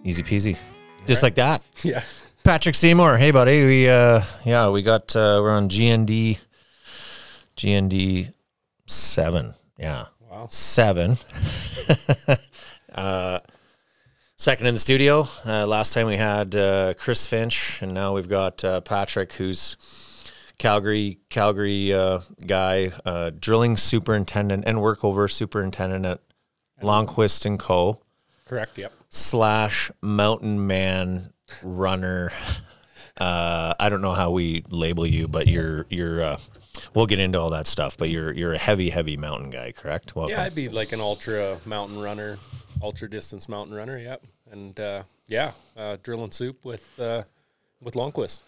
Easy peasy. Just like that. Yeah. Patrick Seymour. Hey, buddy. We got, we're on GND 7. Yeah. Wow. 7. Second in the studio. Last time we had Chris Finch, and now we've got Patrick, who's Calgary guy, drilling superintendent and workover superintendent at Longquist and Co. Correct. Yep. / mountain man runner. I don't know how we label you, but you're we'll get into all that stuff, but you're a heavy mountain guy, correct? Welcome. Yeah, I'd be like an ultra mountain runner, ultra distance mountain runner. Yep. And drilling soup with Longquist.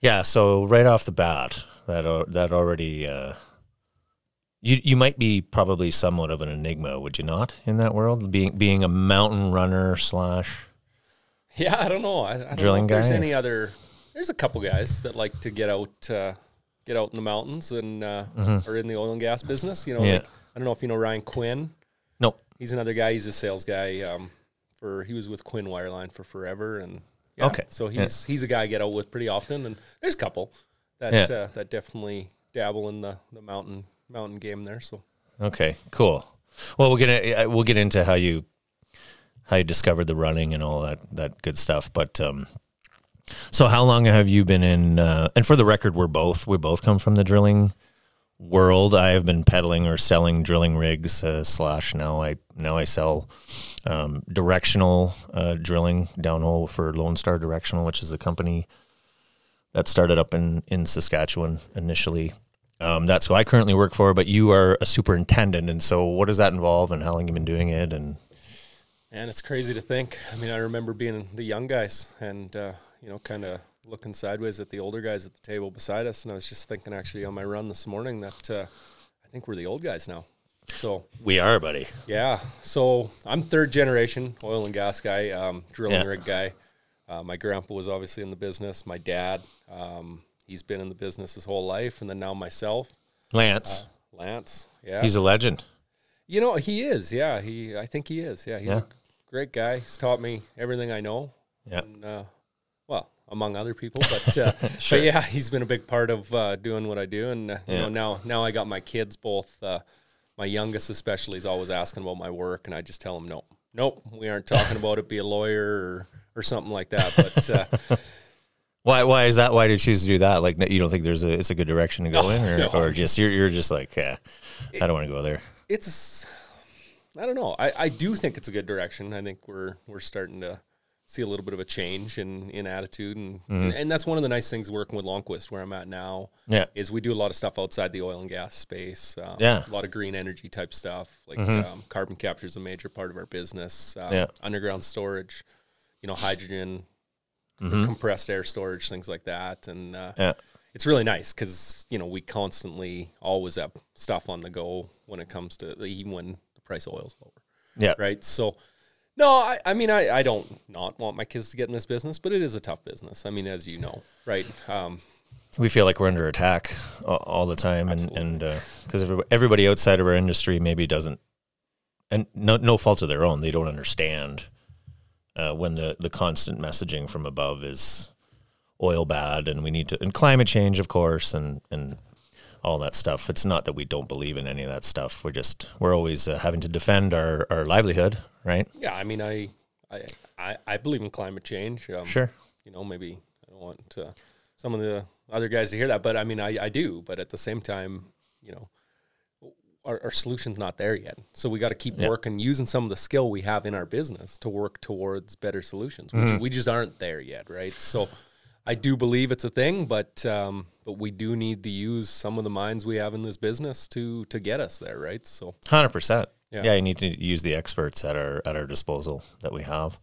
Yeah, so right off the bat, that already you might be probably somewhat of an enigma, would you not, in that world, being a mountain runner / Yeah, I don't know. I don't drilling know if there's guy? any other. There's a couple guys that like to get out in the mountains and or in the oil and gas business. You know, Yeah. like, I don't know if you know Ryan Quinn. Nope. He's another guy. He's a sales guy. He was with Quinn Wireline for forever, and yeah, Okay. So he's a guy I get out with pretty often. And there's a couple that that definitely dabble in the mountain game there. So Okay, cool. Well, we'll get into how you discovered the running and all that good stuff. But so how long have you been in? And for the record, we both come from the drilling world. I have been peddling or selling drilling rigs / now I sell directional drilling downhole for Lone Star Directional, which is the company that started up in Saskatchewan initially. That's who I currently work for, but you are a superintendent, and so what does that involve, and how long have you been doing it? And it's crazy to think. I mean, I remember being the young guys and kind of looking sideways at the older guys at the table beside us, and I was just thinking actually on my run this morning that I think we're the old guys now. So we are, buddy. Yeah. So I'm third generation oil and gas guy, drilling rig guy. My grandpa was obviously in the business. My dad, he's been in the business his whole life, and then now myself. Lance, yeah. He's a legend. You know, he is, yeah. I think he is, yeah. He's a great guy. He's taught me everything I know. Yeah. And, among other people, but Sure. but yeah, he's been a big part of doing what I do. And you know, now I got my kids both. My youngest especially is always asking about my work, and I just tell him, nope, we aren't talking about it. Be a lawyer or something like that. But Why is that? Why did you choose to do that? Like, you don't think it's a good direction to go in, or just you're just like, I don't want to go there. I don't know. I do think it's a good direction. I think we're starting to see a little bit of a change in attitude, and that's one of the nice things working with Longquist, where I'm at now. Yeah, is we do a lot of stuff outside the oil and gas space. A lot of green energy type stuff, like carbon capture is a major part of our business. Underground storage, hydrogen, compressed air storage, things like that, and it's really nice because we constantly always have stuff on the go when it comes to even when the price of oil's lower. Yeah, right. So. No, I mean, I don't not want my kids to get in this business, but it is a tough business. I mean, as you know, right? We feel like we're under attack all the time, and because everybody outside of our industry maybe doesn't, and no fault of their own, they don't understand when the constant messaging from above is oil bad, and we need to, and climate change, of course, and all that stuff. It's not that we don't believe in any of that stuff. We're always having to defend our livelihood, right? Yeah, I mean, I believe in climate change. Sure. Maybe I don't want some of the other guys to hear that, but I mean, I do. But at the same time, our solution's not there yet. So we got to keep working, using some of the skill we have in our business to work towards better solutions. We just aren't there yet, right? So I do believe it's a thing, but we do need to use some of the minds we have in this business to get us there, right? So 100%. Yeah, you need to use the experts at our disposal that we have,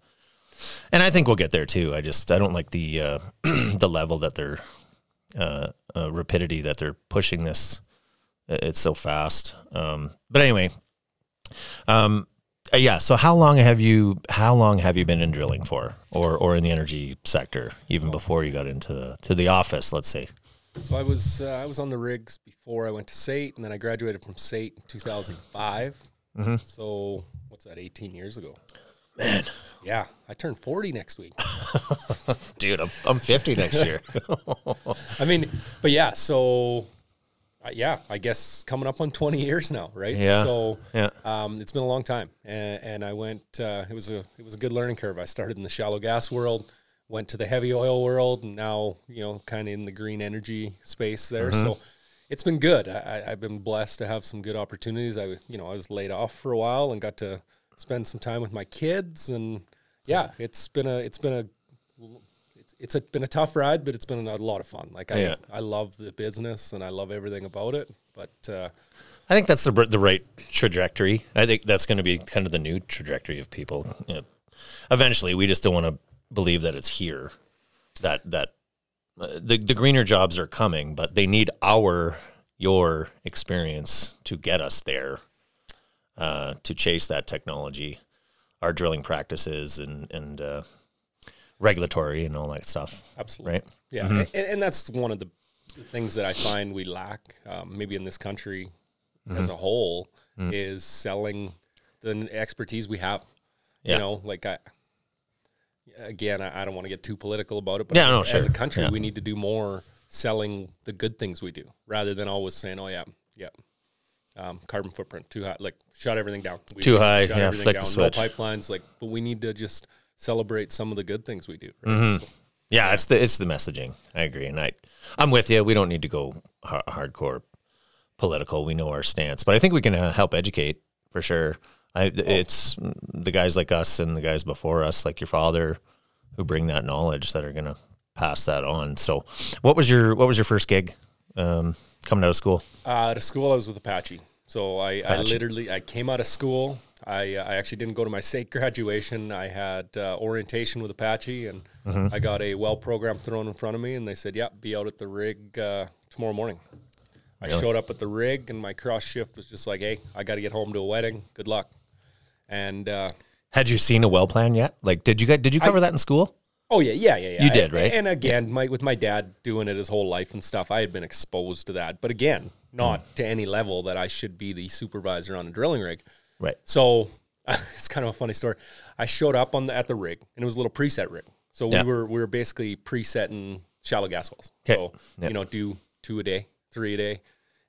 and I think we'll get there too. I don't like the the level that they're rapidity that they're pushing this. It's so fast. But anyway, so how long have you been in drilling for, or in the energy sector, even before you got into the office, let's say? So I was on the rigs before I went to SAIT, and then I graduated from SAIT in 2005. So what's that, 18 years ago? Man. Yeah, I turn 40 next week. Dude, I'm 50 next year. I mean, but yeah, so yeah, I guess coming up on 20 years now, right? Yeah. So Yeah. it's been a long time, and I went. It was a good learning curve. I started in the shallow gas world, went to the heavy oil world, and now kind of in the green energy space there. So it's been good. I've been blessed to have some good opportunities. I was laid off for a while and got to spend some time with my kids, and yeah, it's been a tough ride, but it's been a lot of fun. Like I love the business and I love everything about it. But I think that's the right trajectory. I think that's going to be kind of the new trajectory of people. Eventually, we just don't want to believe that it's here. That the greener jobs are coming, but they need your experience to get us there. To chase that technology, our drilling practices and regulatory and all that stuff. Absolutely. Right? Yeah. And that's one of the things that I find we lack, maybe in this country as a whole, is selling the expertise we have. Yeah. I don't want to get too political about it, but as a country, we need to do more selling the good things we do rather than always saying, oh, yeah. Carbon footprint too high, like shut everything down. Too high, flick the switch. No pipelines, but we need to just celebrate some of the good things we do. Right? So, yeah, it's the messaging. I agree, and I'm with you. We don't need to go hardcore political. We know our stance, but I think we can help educate for sure. It's the guys like us and the guys before us, like your father, who bring that knowledge that are going to pass that on. So, what was your first gig? Coming out of school? Out of school, I was with Apache. So I came out of school. I actually didn't go to my state graduation. I had orientation with Apache, and I got a well program thrown in front of me, and they said, "Yeah, be out at the rig tomorrow morning." I showed up at the rig, and my cross shift was just like, "Hey, I got to get home to a wedding. Good luck." And had you seen a well plan yet? Like, did you cover that in school? Oh, yeah. You did, right? And again, with my dad doing it his whole life and stuff, I had been exposed to that. But again, not to any level that I should be the supervisor on a drilling rig. Right. So it's kind of a funny story. I showed up at the rig, and it was a little preset rig. So we were basically presetting shallow gas wells. Okay. So, do 2 a day, 3 a day.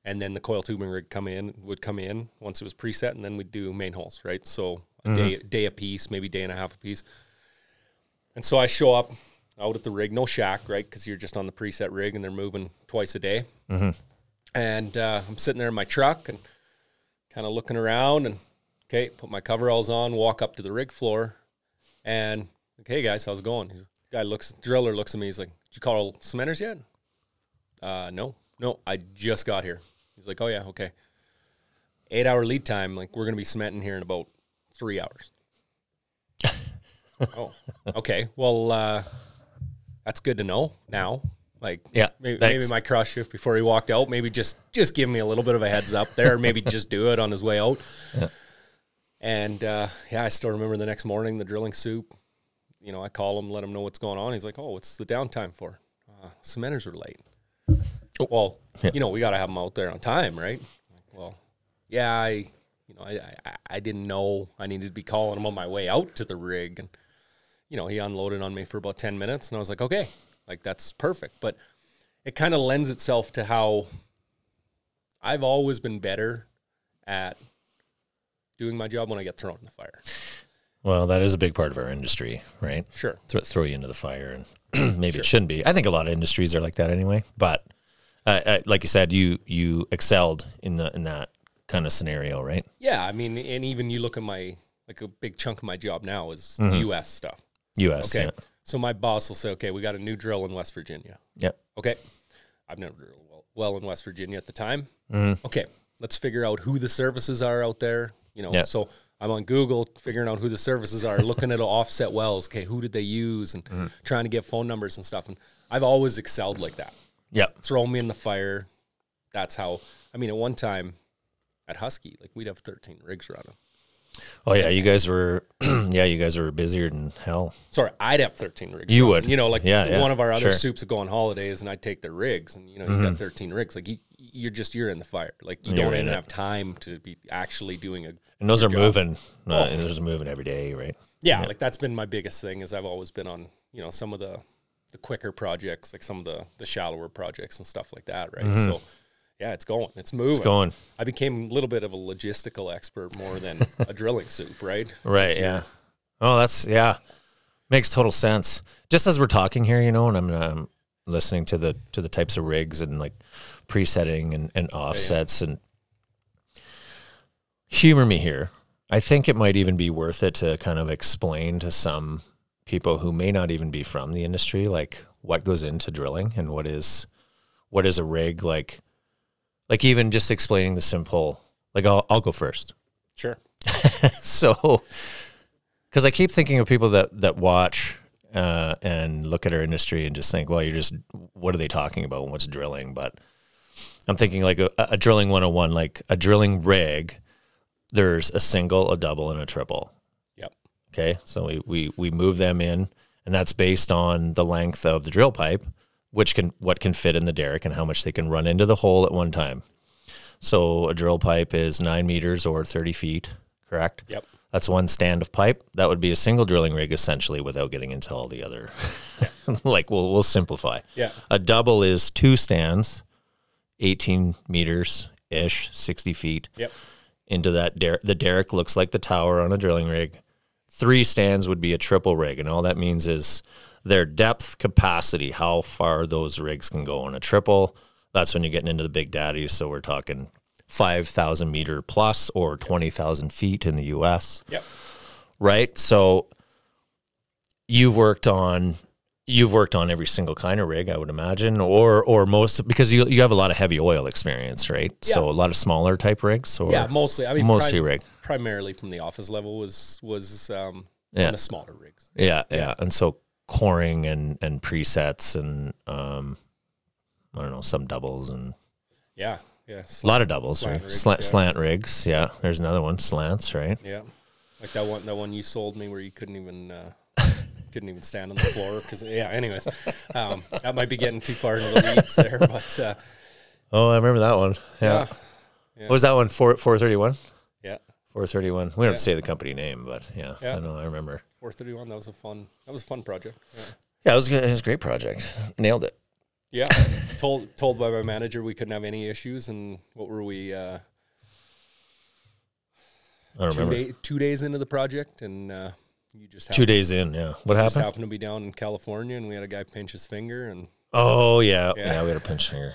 And then the coil tubing rig would come in once it was preset, and then we'd do main holes, right? So a day a piece, maybe day and a half a piece. And so I show up out at the rig, no shack, right? Because you're just on the preset rig and they're moving twice a day. And I'm sitting there in my truck and kind of looking around and, put my coveralls on, walk up to the rig floor. And, hey, guys, how's it going? Driller looks at me. He's like, did you call cementers yet? No, I just got here. He's like, oh, yeah, okay. 8-hour lead time. Like, we're going to be cementing here in about 3 hours. Oh, okay. Well, that's good to know now. Like, maybe my cross shift before he walked out, maybe just give me a little bit of a heads up there, or maybe just do it on his way out. Yeah. And, I still remember the next morning, the drilling soup, I call him, let him know what's going on. He's like, oh, what's the downtime for? Cementers were late. Well, we got to have them out there on time, right? Well, yeah, I didn't know I needed to be calling him on my way out to the rig. And, he unloaded on me for about 10 minutes, and I was like, okay, like, that's perfect. But it kind of lends itself to how I've always been better at doing my job when I get thrown in the fire. Well, that is a big part of our industry, right? Sure. Throw you into the fire, and maybe it shouldn't be. I think a lot of industries are like that anyway. But like you said, you excelled in that kind of scenario, right? Yeah, I mean, and even you look at a big chunk of my job now is U.S. stuff. U.S. Okay. Yeah. So my boss will say, okay, we got a new drill in West Virginia. Yep. Okay. I've never drilled well in West Virginia at the time. Okay. Let's figure out who the services are out there. So I'm on Google figuring out who the services are, looking at offset wells. Okay. Who did they use? And trying to get phone numbers and stuff. And I've always excelled like that. Yep. Throw me in the fire. That's how, at one time at Husky, like, we'd have 13 rigs running. Oh yeah, you guys were busier than hell. Sorry, I'd have 13 rigs. You would, one of our other soups would go on holidays, and I'd take their rigs, and you got 13 rigs. Like, you're in the fire. Like, you don't even have time to be actually doing a. And those are moving. Those are moving every day, right? Yeah, like that's been my biggest thing is I've always been on, you know, some of the quicker projects, like some of the shallower projects and stuff like that, right? So yeah, it's going. It's moving. It's going. I became a little bit of a logistical expert more than a drilling soup, right? Right, yeah. Oh, makes total sense. Just as we're talking here, you know, and I'm listening to the types of rigs and like presetting and offsets and humor me here. I think it might even be worth it to kind of explain to some people who may not even be from the industry, like what goes into drilling and what is a rig, like even just explaining the simple, like I'll go first. Sure. So, because I keep thinking of people that watch and look at our industry and just think, well, what are they talking about and what's drilling? But I'm thinking like a drilling 101, like a drilling rig, there's a single, a double, and a triple. Yep. Okay, so we move them in, and that's based on the length of the drill pipe, what can fit in the derrick and how much they can run into the hole at one time. So a drill pipe is 9 meters or 30 feet, correct? Yep. That's one stand of pipe. That would be a single drilling rig essentially without getting into all the other, like we'll simplify. Yeah. A double is 2 stands, 18 meters-ish, 60 feet. Yep. Into that the derrick looks like the tower on a drilling rig. 3 stands would be a triple rig, and all that means is their depth capacity, how far those rigs can go on a triple. That's when you're getting into the big daddies, so we're talking 5,000 meter plus or 20,000 feet in the US. Yep. Right? So you've worked on every single kind of rig, I would imagine, or most, because you have a lot of heavy oil experience, right? Yeah. So a lot of smaller type rigs, or mostly. I mean, mostly rig. Primarily from the office level was on the smaller rigs. Yeah, and so coring and presets and I don't know, some doubles and a lot of doubles, slant right? Rigs, slant rigs. Yeah, there's another one, slants, right? Yeah, like that one you sold me where you couldn't even stand on the floor because anyways, that might be getting too far into the weeds there, but oh, I remember that one. Yeah. What was that one? 431. Yeah, 431. We don't say the company name, but I know, I remember 431. That was a fun project. Yeah, it was good. It was a great project. Nailed it. Yeah, told by my manager we couldn't have any issues, and what were we? I don't remember. 2 days into the project, and you just 2 days in. Yeah, what happened? Just happened to be down in California, and we had a guy pinch his finger, and we had a pinch finger.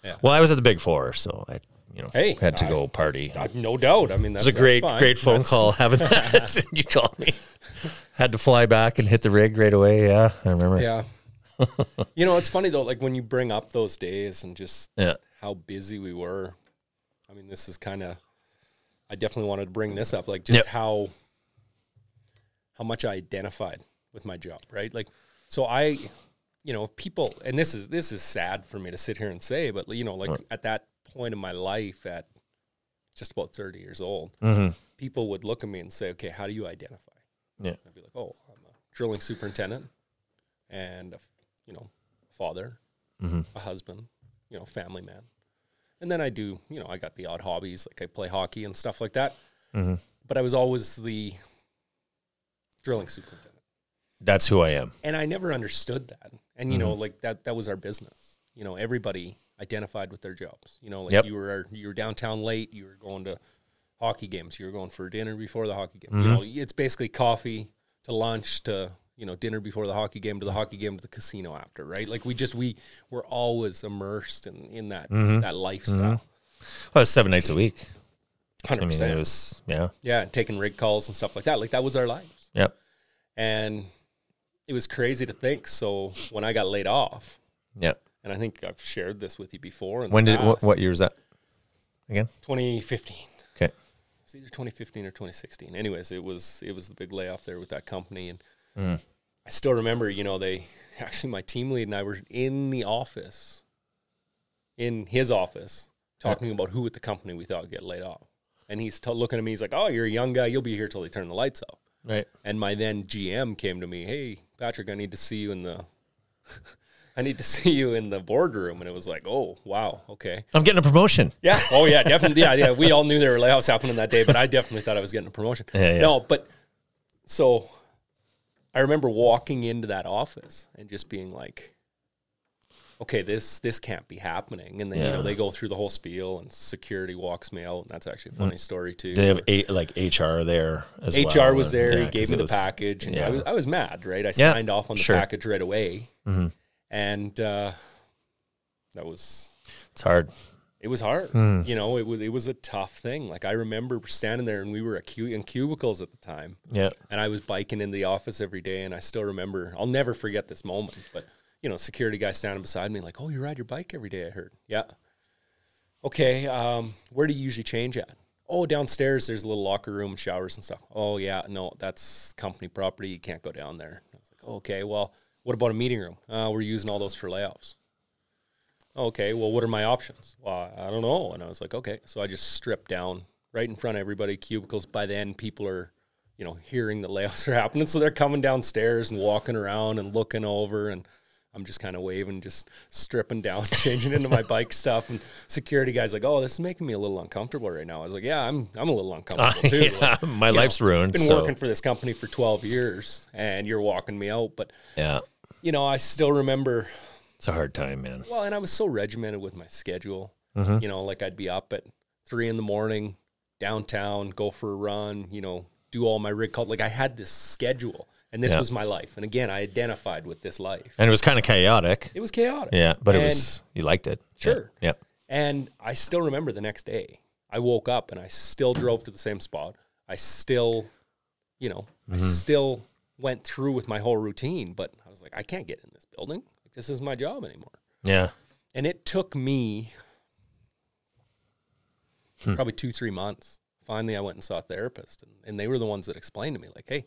Yeah. Well, I was at the Big Four, so I had to go party. No doubt. I mean, that's a great phone call having that. You called me. Had to fly back and hit the rig right away. Yeah, I remember. Yeah. You know, it's funny though, like when you bring up those days and just how busy we were. I mean, this is I definitely wanted to bring this up, like just how much I identified with my job, right? Like, so people, and this is sad for me to sit here and say, but at that point in my life, at just about 30 years old, people would look at me and say, okay, how do you identify? Yeah. I'd be like, oh, I'm a drilling superintendent and a father, a husband, family man. And then I do, I got the odd hobbies, like I play hockey and stuff like that. But I was always the drilling superintendent. That's who I am. And I never understood that. And, like that was our business. Everybody identified with their jobs. You were downtown late, you were going to hockey games, you were going for dinner before the hockey game. It's basically coffee to lunch to dinner before the hockey game to the hockey game to the casino after, right? Like we were always immersed in that that lifestyle. Well, it was 7 nights a week. 100%. I mean, it was taking rig calls and stuff like that. Like that was our lives. Yep. And it was crazy to think. So when I got laid off, and I think I've shared this with you before. What year was that again? 2015. Okay. It was either 2015 or 2016. Anyways, it was the big layoff there with that company, and I still remember, my team lead and I were in the office, in his office, talking about who at the company we thought would get laid off. And he's looking at me, he's like, oh, you're a young guy, you'll be here till they turn the lights off. Right. And my then GM came to me, hey, Patrick, I need to see you in the boardroom. And it was like, oh, wow, okay. I'm getting a promotion. Yeah. Oh, yeah, definitely. Yeah. We all knew there were layoffs happening that day, but I definitely thought I was getting a promotion. Yeah. No, but so I remember walking into that office and just being like, okay, this can't be happening. And then, you know, they go through the whole spiel and security walks me out. And that's actually a funny story too. They have like HR there as well. HR was there. He gave me the package and I was mad, right? I signed off on the package right away. And that was, it's hard. It was hard. You know, it was a tough thing. Like I remember standing there and we were in cubicles at the time. Yeah. And I was biking in the office every day. And I still remember, I'll never forget this moment, but you know, security guy standing beside me like, oh, you ride your bike every day, I heard. Yeah. Okay, where do you usually change at? Oh, downstairs, there's a little locker room, showers and stuff. Oh, yeah, no, that's company property. You can't go down there. I was like, oh, okay, well, what about a meeting room? We're using all those for layoffs. Okay, well, what are my options? Well, I don't know. And I was like, okay. So I just stripped down right in front of everybody, cubicles. By then, people are, you know, hearing the layoffs are happening. So they're coming downstairs and walking around and looking over, and I'm just kind of waving, just stripping down, changing into my bike stuff. And security guy's like, oh, this is making me a little uncomfortable right now. I was like, yeah, I'm a little uncomfortable too. Like, my life's ruined. I've been working for this company for 12 years and you're walking me out. But, you know, I still remember. It's a hard time, man. Well, and I was so regimented with my schedule. You know, like I'd be up at 3 a.m, downtown, go for a run, you know, do all my rig call. Like I had this schedule. And this was my life. And again, I identified with this life. And it was kind of chaotic. It was chaotic. Yeah, but you liked it. Sure. Yeah. And I still remember the next day, I woke up and I still drove to the same spot. I still, you know, I still went through with my whole routine. But I was like, I can't get in this building. Like, this isn't my job anymore. Yeah. And it took me probably 2-3 months. Finally, I went and saw a therapist. And they were the ones that explained to me, like, hey,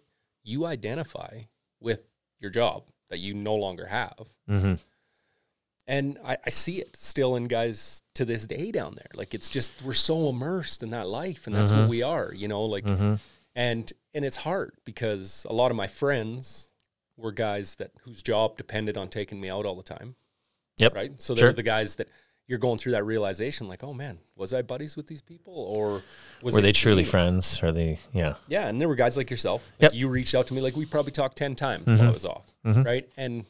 you identify with your job that you no longer have. And I see it still in guys to this day down there. Like, it's just, we're so immersed in that life, and that's what we are, you know, like, and it's hard because a lot of my friends were guys whose job depended on taking me out all the time. Yep. Right. So they're the guys that you're going through that realization, like, oh man, was I buddies with these people, or were they truly friends? Are they? Yeah. Yeah. And there were guys like yourself. Like you reached out to me, like we probably talked 10 times while I was off. Right. And,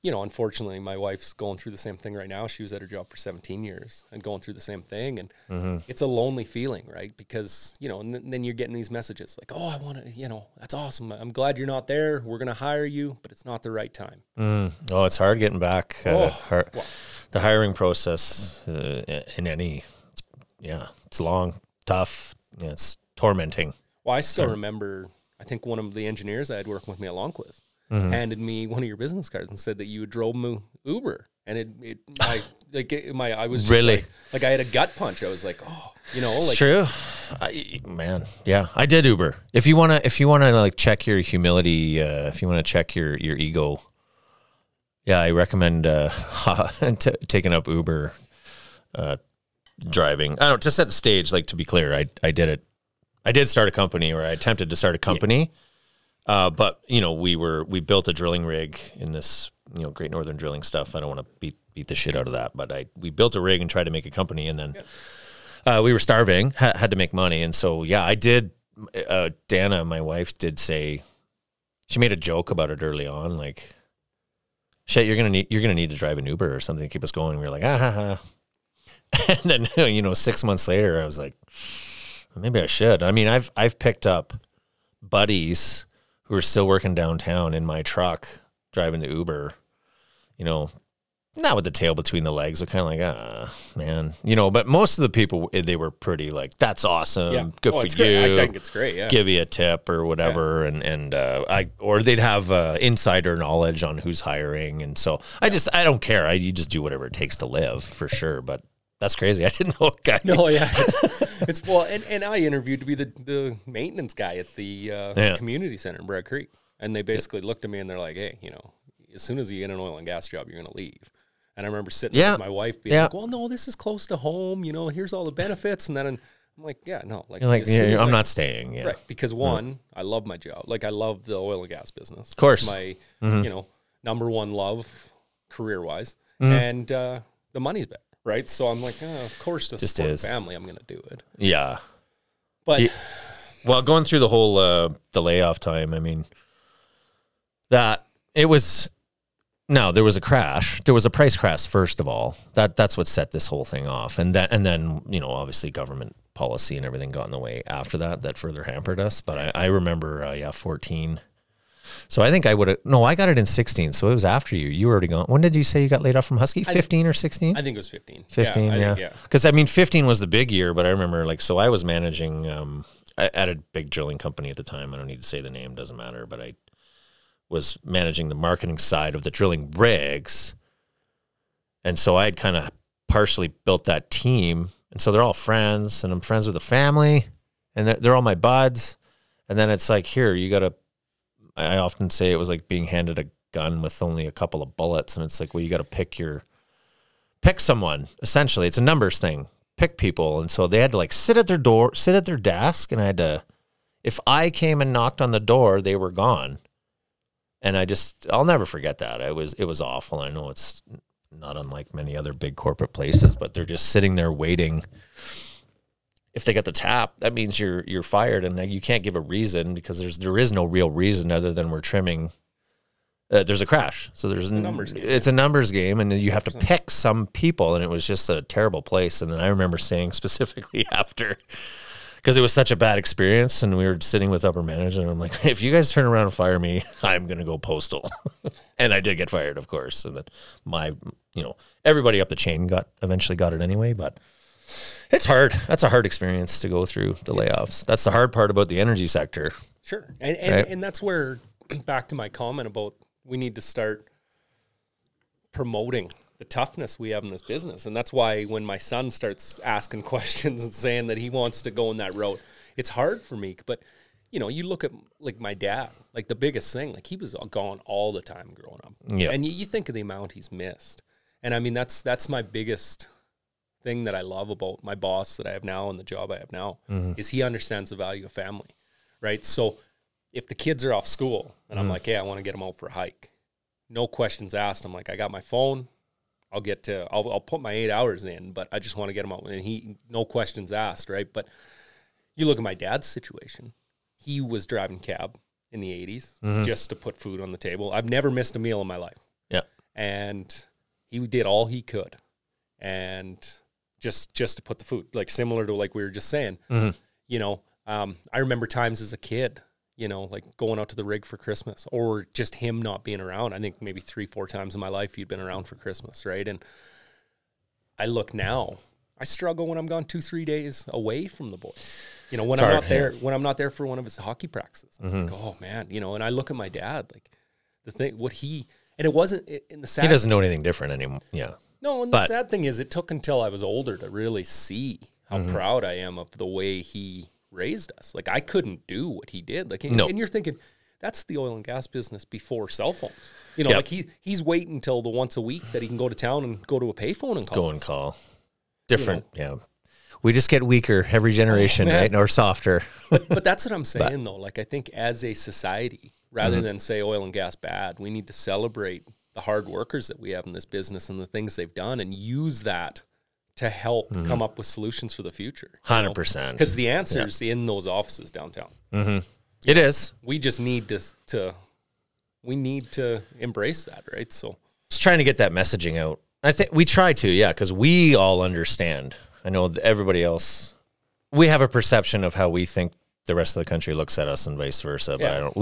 you know, unfortunately my wife's going through the same thing right now. She was at her job for 17 years and going through the same thing. And it's a lonely feeling, right? Because, you know, and then you're getting these messages like, oh, I want to, you know, that's awesome. I'm glad you're not there. We're going to hire you, but it's not the right time. Oh, it's hard getting back. The hiring process in any, it's long, tough. Yeah, it's tormenting. Well, I still remember, I think one of the engineers I had working with me at Longquist handed me one of your business cards and said that you had drove me Uber. And I was just really like I had a gut punch. I was like, oh, you know, like, it's true. Man, yeah, I did Uber. If you wanna like check your humility, if you wanna check your ego, yeah, I recommend taking up Uber driving. I don't know, to set the stage. Like, to be clear, I did it. I did start a company, or I attempted to start a company. But you know, we built a drilling rig in this, you know, Great Northern Drilling stuff. I don't want to beat the shit out of that, but we built a rig and tried to make a company, and then we were starving, had to make money, and so I did. Dana, my wife, did say, she made a joke about it early on, like, shit, you're gonna need to drive an Uber or something to keep us going. We were like, ha. And then, you know, 6 months later, I was like, maybe I should. I mean, I've picked up buddies who are still working downtown in my truck, driving the Uber, you know, not with the tail between the legs. They're kind of like, man, you know, but most of the people, they were pretty like, that's awesome. Good for you. Great. I think it's great. Yeah. Give you a tip or whatever. Yeah. Or they'd have insider knowledge on who's hiring. And so I don't care. You just do whatever it takes to live, for sure. But that's crazy. I didn't know a guy. No, yeah. It's well, and I interviewed to be the maintenance guy at the community center in Bragg Creek. And they basically looked at me and they're like, hey, you know, as soon as you get an oil and gas job, you're going to leave. And I remember sitting with my wife being like, well, no, this is close to home. You know, here's all the benefits. And then I'm like, yeah, no. Like, I'm not staying. Yeah. Right. Because one, I love my job. Like, I love the oil and gas business. Of course. It's my, you know, number one love career-wise. And the money's better. Right. So I'm like, of course, to support family, I'm going to do it. Yeah. But well, going through the whole the layoff time, I mean, that it was, no, there was a crash. There was a price crash, first of all. That's what set this whole thing off. And then, you know, obviously government policy and everything got in the way after that further hampered us. But I remember, 14. So I think I would have, no, I got it in 16. So it was after you. You were already gone. When did you say you got laid off from Husky? 15 or 16? I think it was 15. 15, yeah. Because, I mean, 15 was the big year, but I remember, like, so I was managing at a big drilling company at the time. I don't need to say the name, doesn't matter. But I was managing the marketing side of the drilling rigs. And so I had kind of partially built that team. And so they're all friends, and I'm friends with the family, and they're all my buds. And then it's like, here, you got to, I often say it was like being handed a gun with only a couple of bullets. And it's like, well, you got to pick someone, essentially. It's a numbers thing. Pick people. And so they had to like sit at their desk, and I had to, if I came and knocked on the door, they were gone. And I'll never forget that. It was awful. I know it's not unlike many other big corporate places, but they're just sitting there waiting. If they get the tap, that means you're fired, and you can't give a reason because there is no real reason other than we're trimming. There's a crash, so it's a numbers game. It's a numbers game, and you have to pick some people, and it was just a terrible place. And then I remember saying specifically after, because it was such a bad experience, and we were sitting with upper management, and I'm like, if you guys turn around and fire me, I'm going to go postal. And I did get fired, of course. And then everybody up the chain eventually got it anyway, but it's hard. That's a hard experience to go through, the layoffs. That's the hard part about the energy sector. Sure. And that's where, back to my comment about we need to start promoting the toughness we have in this business. And that's why when my son starts asking questions and saying that he wants to go in that road, it's hard for me. But, you know, you look at like my dad, like the biggest thing, like he was gone all the time growing up. Yep. And you think of the amount he's missed. And I mean, that's my biggest thing that I love about my boss that I have now and the job I have now is he understands the value of family, right? So if the kids are off school and I'm like, hey, I want to get them out for a hike, no questions asked. I'm like, I got my phone. I'll put my 8 hours in, but I just want to get them out. And no questions asked, right? But you look at my dad's situation. He was driving cab in the 80s just to put food on the table. I've never missed a meal in my life. Yeah. And he did all he could. And just to put the food, like similar to like we were just saying, you know, I remember times as a kid, you know, like going out to the rig for Christmas or just him not being around. I think maybe 3-4 times in my life he'd been around for Christmas, right? And I look now, I struggle when I'm gone 2-3 days away from the boys. You know, when I'm not there for one of his hockey practices, I'm like, oh man, you know, and I look at my dad, like and it wasn't in the sad. He doesn't know anything different anymore. Yeah. No, and the sad thing is it took until I was older to really see how proud I am of the way he raised us. Like I couldn't do what he did. Like, and you're thinking, that's the oil and gas business before cell phones. You know, like he's waiting until the once a week that he can go to town and go to a payphone and call. Go and call. Different, yeah. We just get weaker every generation, right? Or softer. But that's what I'm saying, though. Like I think as a society, rather than say oil and gas bad, we need to celebrate the hard workers that we have in this business and the things they've done and use that to help come up with solutions for the future. 100%. Because the answer's in those offices downtown. It is. We just need to embrace that, right? So just trying to get that messaging out. I think we try to, because we all understand. I know everybody else, we have a perception of how we think the rest of the country looks at us and vice versa. But I don't,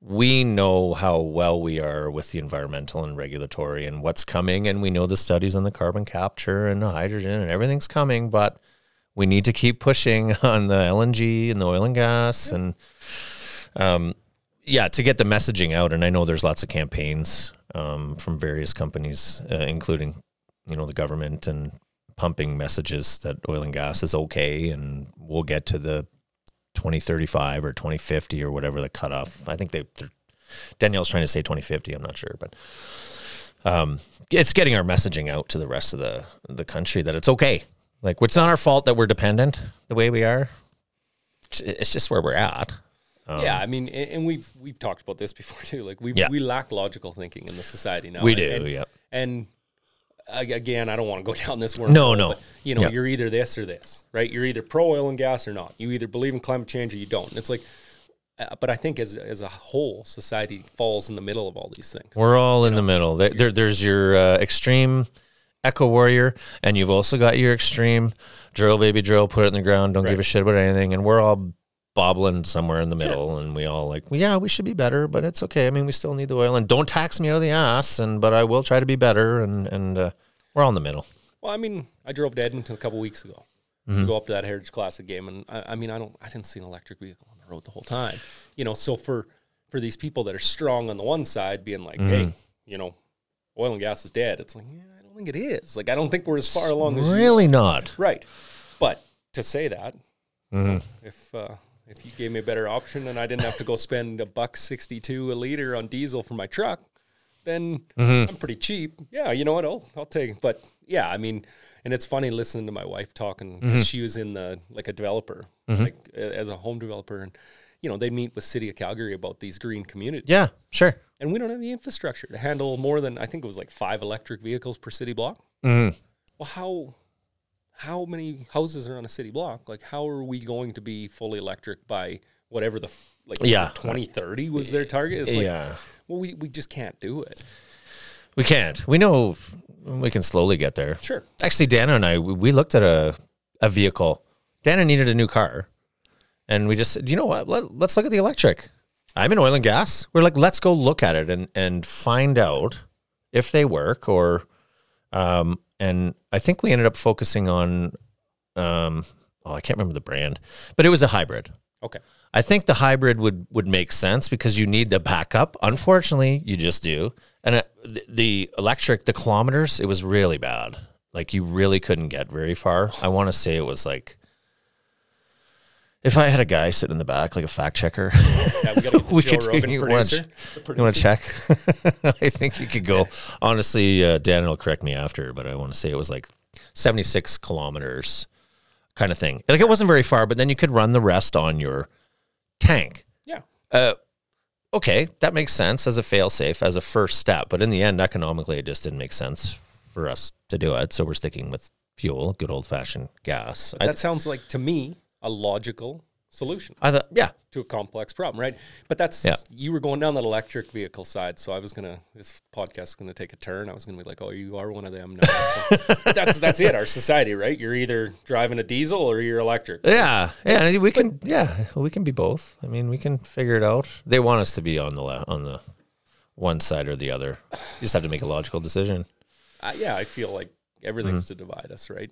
we know how well we are with the environmental and regulatory and what's coming, and we know the studies on the carbon capture and the hydrogen and everything's coming, but we need to keep pushing on the LNG and the oil and gas and to get the messaging out. And I know there's lots of campaigns from various companies, including, you know, the government, and pumping messages that oil and gas is okay and we'll get to the 2035 or 2050 or whatever the cutoff. I think Danielle's trying to say 2050. I'm not sure, but it's getting our messaging out to the rest of the country that it's okay. Like, it's not our fault that we're dependent the way we are. It's just where we're at. I mean, and we've talked about this before too. Like we lack logical thinking in the society now. We do. And again, I don't want to go down this wormhole. No. But, you know, you're either this or this, right? You're either pro oil and gas or not. You either believe in climate change or you don't. And it's like, But I think as a whole, society falls in the middle of all these things. We're all in the middle. There's your extreme eco warrior, and you've also got your extreme drill, baby, drill, put it in the ground, don't give a shit about anything, and we're all bobbling somewhere in the middle, and we all like, well, yeah, we should be better, but it's okay. I mean, we still need the oil, and don't tax me out of the ass, but I will try to be better, and we're all in the middle. Well, I mean, I drove to Edmonton a couple weeks ago to go up to that Heritage Classic game, and I didn't see an electric vehicle on the road the whole time, So for these people that are strong on the one side, being like, hey, oil and gas is dead. It's like, yeah, I don't think it is. Like, I don't think we're as far along as really not. Right. But to say that, if you gave me a better option and I didn't have to go spend $1.62 a liter on diesel for my truck, then I'm pretty cheap. Yeah, you know what? I'll take it. But yeah, I mean, and it's funny listening to my wife talking. 'Cause she was in a developer, like as a home developer, and they meet with City of Calgary about these green communities. Yeah, sure. And we don't have the infrastructure to handle more than, I think it was like 5 electric vehicles per city block. Well, how many houses are on a city block? Like, how are we going to be fully electric by whatever 2030 was their target? It's like, well, we just can't do it. We can't. We know we can slowly get there. Sure. Actually, Dana and I, we looked at a vehicle. Dana needed a new car. And we just said, you know what? Let's look at the electric. I'm in oil and gas. We're like, let's go look at it and find out if they work or, and I think we ended up focusing on, I can't remember the brand, but it was a hybrid. Okay. I think the hybrid would make sense because you need the backup. Unfortunately, you just do. And the electric, the kilometers, it was really bad. Like, you really couldn't get very far. I want to say it was like, if I had a guy sitting in the back, like a fact checker, we could you want to check? I think you could go. Honestly, Dan will correct me after, but I want to say it was like 76 kilometers kind of thing. Like, it wasn't very far, but then you could run the rest on your tank. Yeah. Okay, that makes sense as a fail-safe, as a first step. But in the end, economically, it just didn't make sense for us to do it. So we're sticking with fuel, good old-fashioned gas. That sounds like, to me, a logical solution. I thought, yeah, to a complex problem, right? But you were going down that electric vehicle side, so this podcast is gonna take a turn. I was gonna be like, oh, you are one of them now. So that's it. Our society, right? You're either driving a diesel or you're electric. Yeah, we can be both. I mean, we can figure it out. They want us to be on the one side or the other. You just have to make a logical decision. I feel like everything's to divide us, right?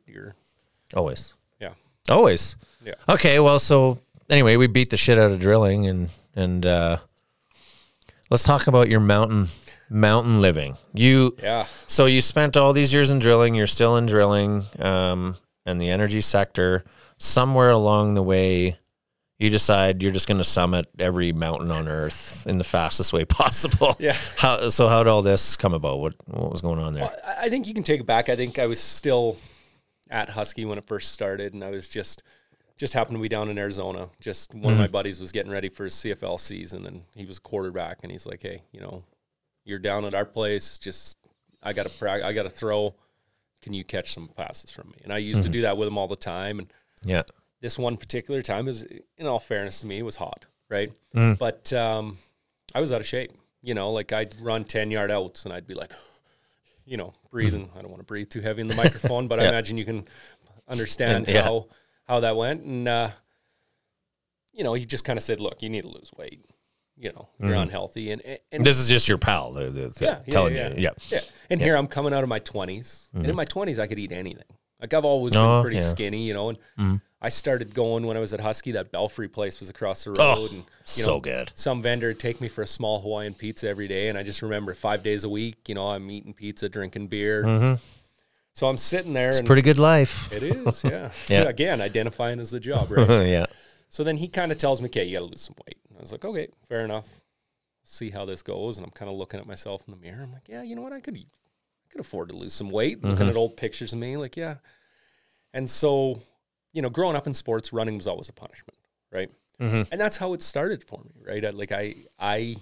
Always. Yeah. Always. Yeah. Okay, well, so anyway, we beat the shit out of drilling, and let's talk about your mountain living. So you spent all these years in drilling. You're still in drilling, and the energy sector. Somewhere along the way, you decide you're just going to summit every mountain on Earth in the fastest way possible. Yeah. How did all this come about? What was going on there? Well, I think you can take it back. I think I was still at Husky when it first started, and I was just happened to be down in Arizona. Just one of my buddies was getting ready for his CFL season, and he was a quarterback, and he's like, hey, you're down at our place. Just I got to throw. Can you catch some passes from me? And I used to do that with him all the time. And this one particular time is, in all fairness to me, it was hot, right? But I was out of shape. Like, I'd run 10-yard outs, and I'd be like, breathing. I don't want to breathe too heavy in the microphone, but I imagine you can understand how that went. And, he just kind of said, look, you need to lose weight. You're unhealthy. And this is just your pal telling you. Yeah. And here I'm coming out of my 20s. And in my 20s, I could eat anything. Like, I've always been pretty skinny, and I started going when I was at Husky. That Belfry place was across the road. And so good. Some vendor would take me for a small Hawaiian pizza every day. And I just remember 5 days a week, I'm eating pizza, drinking beer. So I'm sitting there. It's a pretty good life. It is, yeah. Again, identifying as the job, right? Yeah. So then he kind of tells me, okay, you got to lose some weight. I was like, okay, fair enough. See how this goes. And I'm kind of looking at myself in the mirror. I'm like, yeah, you know what? I could afford to lose some weight. Looking at old pictures of me, like, yeah. And so, growing up in sports, running was always a punishment, right? And that's how it started for me, right? I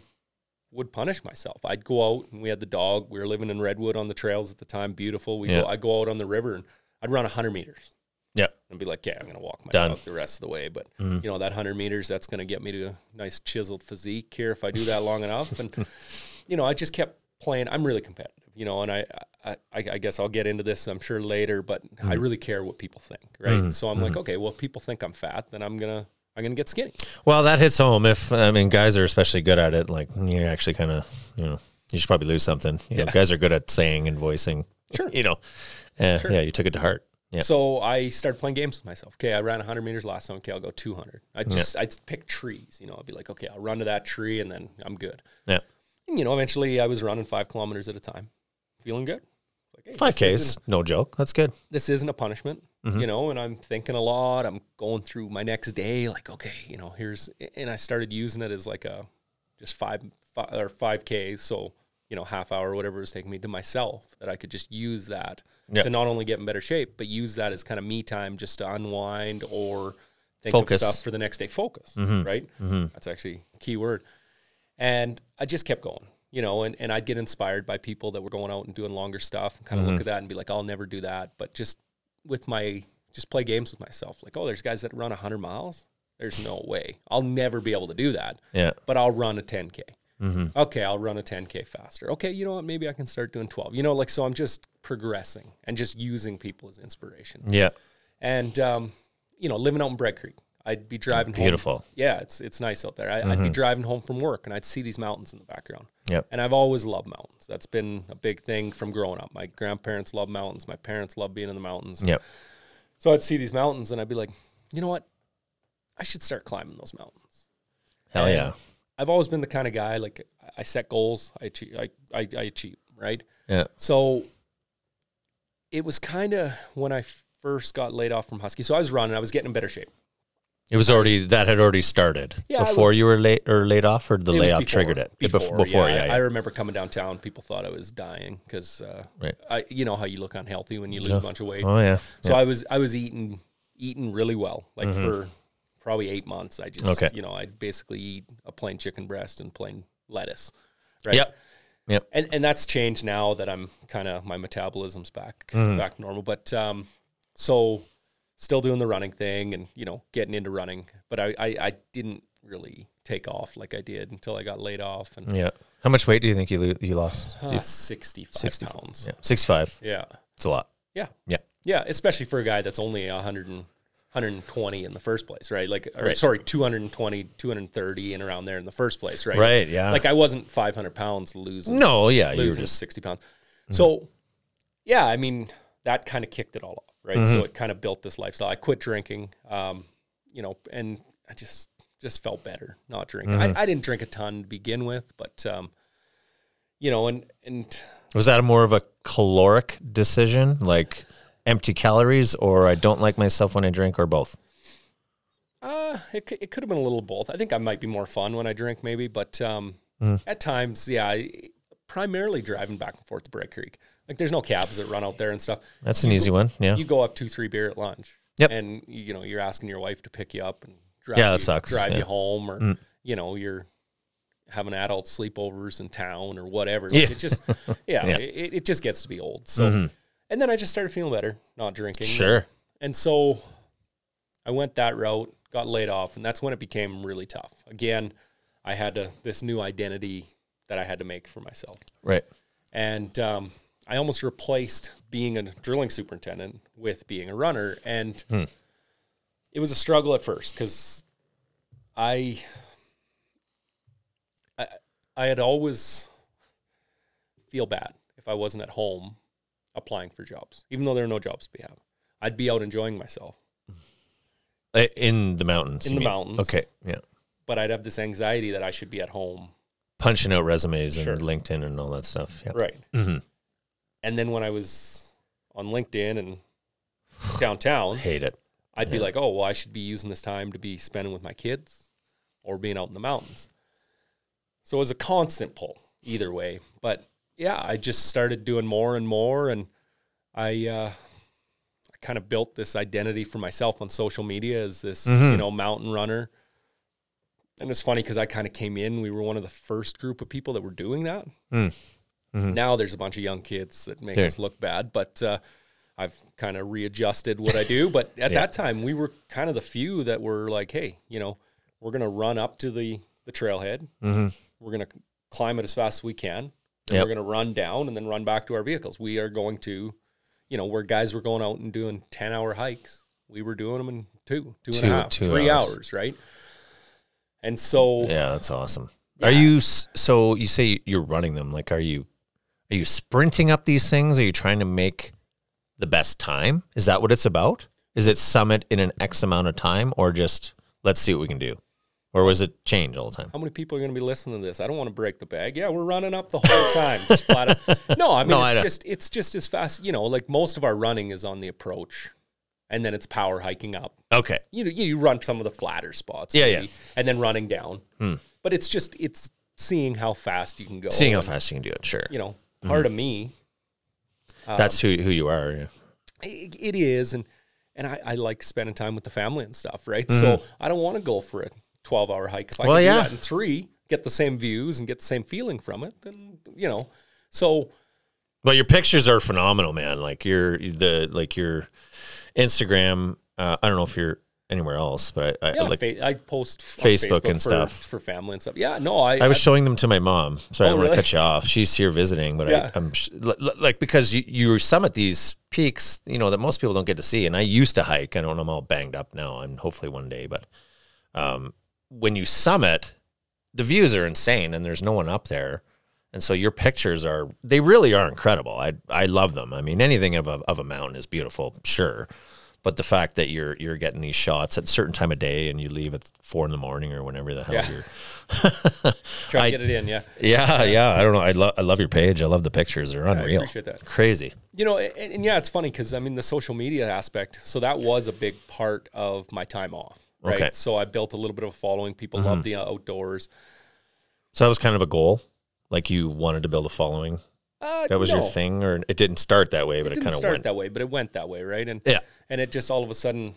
would punish myself. I'd go out, and we had the dog. We were living in Redwood on the trails at the time, beautiful. I'd go out on the river, and I'd run 100 meters. Yeah. And be like, yeah, I'm going to walk my Done. dog the rest of the way. But, you know, that 100 meters, that's going to get me to a nice chiseled physique here if I do that long enough. And, you know, I just kept playing. I'm really competitive, you know, and I guess I'll get into this, I'm sure, later, but I really care what people think, right? So I'm like, okay, well, if people think I'm fat, then I'm going to get skinny. Well, that hits home. Guys are especially good at it. Like, you're actually kind of, you know, you should probably lose something. You know, guys are good at saying and voicing. Sure. You know, yeah, you took it to heart. Yeah. So I started playing games with myself. Okay, I ran 100 meters last time. Okay, I'll go 200. I'd pick trees. You know, I'd be like, okay, I'll run to that tree and then I'm good. Yeah. And, you know, eventually I was running 5 kilometers at a time, feeling good. Like, hey, 5Ks, no joke. That's good. This isn't a punishment, you know, and I'm thinking a lot. I'm going through my next day, like, okay, you know, and I started using it as like just 5K. So, you know, half hour, whatever it was taking me to myself, that I could just use that to not only get in better shape, but use that as kind of me time just to unwind or think of stuff for the next day. Focus, right? That's actually a key word. And I just kept going, you know, and I'd get inspired by people that were going out and doing longer stuff and kind of look at that and be like, I'll never do that. But just play games with myself. Like, oh, there's guys that run 100 miles. There's no way. I'll never be able to do that. Yeah. But I'll run a 10K. Okay, I'll run a 10K faster. Okay, you know what? Maybe I can start doing 12. You know, like, so I'm just progressing and just using people as inspiration. Yeah. And, you know, living out in Bread Creek, I'd be driving home. Beautiful. Yeah, it's nice out there. I'd be driving home from work and I'd see these mountains in the background. Yep. And I've always loved mountains. That's been a big thing from growing up. My grandparents love mountains. My parents love being in the mountains. Yep. So I'd see these mountains and I'd be like, you know what? I should start climbing those mountains. Hell yeah. I've always been the kind of guy, like, I set goals, I achieve, right? Yeah. So it was kind of when I first got laid off from Husky. So I was running, I was getting in better shape. It was that had already started before you were laid off, or the layoff triggered it? Before, yeah. I remember coming downtown, people thought I was dying because, you know how you look unhealthy when you lose a bunch of weight. Oh yeah. So I was eating really well, like for probably 8 months. I just, you know, I'd basically eat a plain chicken breast and plain lettuce. Right. Yep. And that's changed now that I'm kind of, my metabolism's back normal. But, so still doing the running thing and, you know, getting into running, but I didn't really take off like I did until I got laid off. And yeah. How much weight do you think you lost? 65 pounds. Yeah. 65. Yeah. It's a lot. Yeah. Yeah. Yeah. Especially for a guy that's only 120 in the first place, right? Like, sorry, 220, 230 and around there in the first place, right? Right, yeah. Like, I wasn't 500 pounds losing. No, yeah, you were just 60 pounds. So, yeah, I mean, that kind of kicked it all off, right? So it kind of built this lifestyle. I quit drinking, you know, and I just felt better not drinking. I didn't drink a ton to begin with, but, you know, and was that more of a caloric decision, like empty calories, or I don't like myself when I drink, or both? It could have been a little of both. I think I might be more fun when I drink, maybe, but at times, yeah, primarily driving back and forth to Bread Creek. Like, there's no cabs that run out there and stuff. That's an easy one, yeah. You go have 2-3 beer at lunch, and, you know, you're asking your wife to pick you up and drive you home, or, you know, you're having adult sleepovers in town or whatever. Like, it just, it just gets to be old. So, and then I just started feeling better, not drinking. Sure. And so I went that route, got laid off, and that's when it became really tough. Again, I had this new identity that I had to make for myself. Right. And I almost replaced being a drilling superintendent with being a runner. And it was a struggle at first because I had always feel bad if I wasn't at home applying for jobs, even though there are no jobs to be had. I'd be out enjoying myself. In the mountains? In the mountains. Okay, yeah. But I'd have this anxiety that I should be at home. Punching out resumes and LinkedIn and all that stuff. Yeah. Right. And then when I was on LinkedIn and downtown, hate it. I'd be like, oh, well, I should be using this time to be spending with my kids or being out in the mountains. So it was a constant pull either way. But yeah, I just started doing more and more, and I kind of built this identity for myself on social media as this, you know, mountain runner. And it's funny because I kind of came in, we were one of the first group of people that were doing that. Now there's a bunch of young kids that make us look bad, but I've kind of readjusted what I do. But at that time, we were kind of the few that were like, hey, you know, we're going to run up to the trailhead. We're going to climb it as fast as we can. And we're going to run down and then run back to our vehicles. We are going to, you know, where guys were going out and doing 10-hour hikes, we were doing them in two and a half, 3 hours, right? And so, yeah, that's awesome. Yeah. Are you, so you say you're running them, like, are you sprinting up these things? Are you trying to make the best time? Is that what it's about? Is it summit in an X amount of time, or just let's see what we can do? Or was it change all the time? How many people are going to be listening to this? I don't want to break the bag. Yeah, we're running up the whole time. Just flat out. No, I mean, it's just as fast, you know, like most of our running is on the approach, and then it's power hiking up. Okay. You run some of the flatter spots. Maybe, and then running down. But it's seeing how fast you can go. Seeing how fast you can do it, sure. You know, part of me. That's who you are. Yeah. It is, and I like spending time with the family and stuff, right? So I don't want to go for it. 12-hour hike. If I can do that in 3, get the same views and get the same feeling from it, then, you know, so. Well, your pictures are phenomenal, man. Like your Instagram, I don't know if you're anywhere else, but I post Facebook and stuff for family and stuff. Yeah, no, I was showing them to my mom. Sorry, I don't want to cut you off. She's here visiting, but I'm like, because you summit these peaks, you know, that most people don't get to see. And I used to hike. I know I'm all banged up now, and hopefully one day, but, when you summit, the views are insane and there's no one up there. And so your pictures they really are incredible. I love them. I mean, anything of a mountain is beautiful, sure. But the fact that you're getting these shots at a certain time of day and you leave at 4 a.m. or whenever the hell you're try to get it in. Yeah. I don't know. I love your page. I love the pictures. They're unreal. I appreciate that. Crazy. You know, and yeah, it's funny because I mean the social media aspect. So that was a big part of my time off. Right. Okay. So I built a little bit of a following. People love the outdoors. So that was kind of a goal? Like you wanted to build a following? That was your thing? Or it didn't start that way, but it kind of went? It didn't start that way, but it went that way, right? And and it just all of a sudden,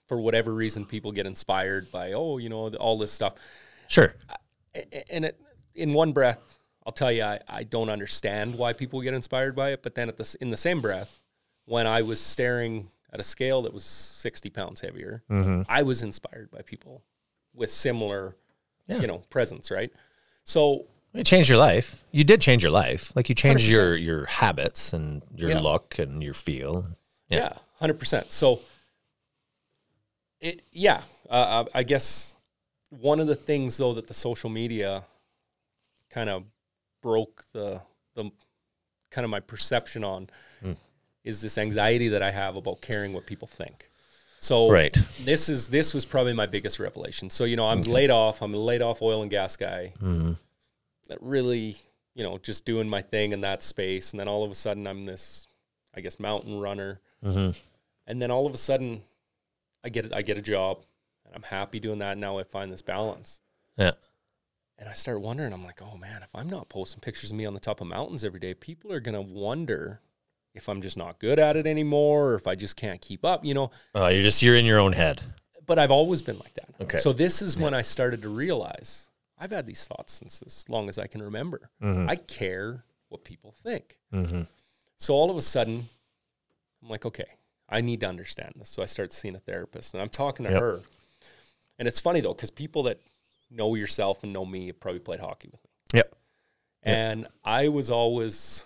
for whatever reason, people get inspired by, you know, all this stuff. Sure. And in one breath, I'll tell you, I don't understand why people get inspired by it. But then in the same breath, when I was staring at a scale that was 60 pounds heavier, I was inspired by people with similar, you know, presence, right? So it changed your life. You did change your life. Like you changed your habits and your look and your feel. Yeah, 100%. So I guess one of the things though that the social media kind of broke the kind of my perception on is this anxiety that I have about caring what people think. So this was probably my biggest revelation. So, you know, I'm laid off. I'm a laid off oil and gas guy. That really, you know, just doing my thing in that space. And then all of a sudden I'm this, I guess, mountain runner. And then all of a sudden I get a job and I'm happy doing that. Now I find this balance. Yeah. And I start wondering, I'm like, oh man, if I'm not posting pictures of me on the top of mountains every day, people are going to wonder if I'm just not good at it anymore, or if I just can't keep up, you know. You're in your own head. But I've always been like that. Okay. So this is when I started to realize I've had these thoughts since as long as I can remember. I care what people think. So all of a sudden, I'm like, okay, I need to understand this. So I start seeing a therapist, and I'm talking to her. And it's funny, though, because people that know yourself and know me have probably played hockey with me. Yep. And I was always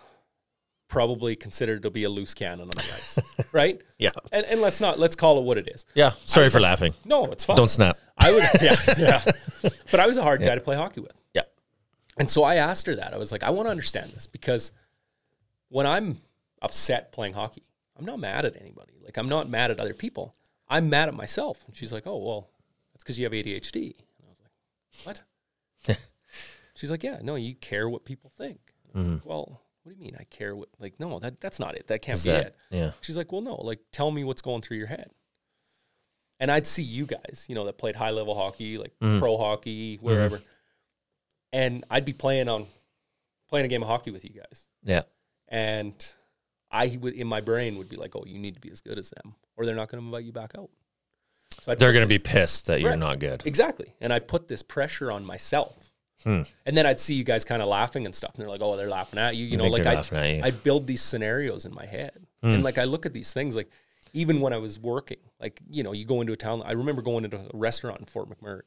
probably considered to be a loose cannon on the ice, right? Yeah. And let's call it what it is. Yeah. Sorry for laughing. No, it's fine. Don't snap. But I was a hard guy to play hockey with. Yeah. And so I asked her that. I was like, I want to understand this, because when I'm upset playing hockey, I'm not mad at anybody. Like, I'm not mad at other people. I'm mad at myself. And she's like, oh, well, that's because you have ADHD. And I was like, what? She's like, yeah, no, you care what people think. And I was like, well, what do you mean I care what, like, no, that's not it. That can't be it. Yeah. She's like, well, no, like, tell me what's going through your head. And I'd see you guys, you know, that played high level hockey, like pro hockey, wherever. And I'd be playing a game of hockey with you guys. Yeah. And I would, in my brain, would be like, oh, you need to be as good as them, or they're not going to invite you back out. So they're going to be pissed that you're not good. Exactly. And I put this pressure on myself And then I'd see you guys kind of laughing and stuff, and they're like, "Oh, they're laughing at you." You know, like I build these scenarios in my head, and like I look at these things, like even when I was working, like you know, you go into a town. I remember going into a restaurant in Fort McMurray,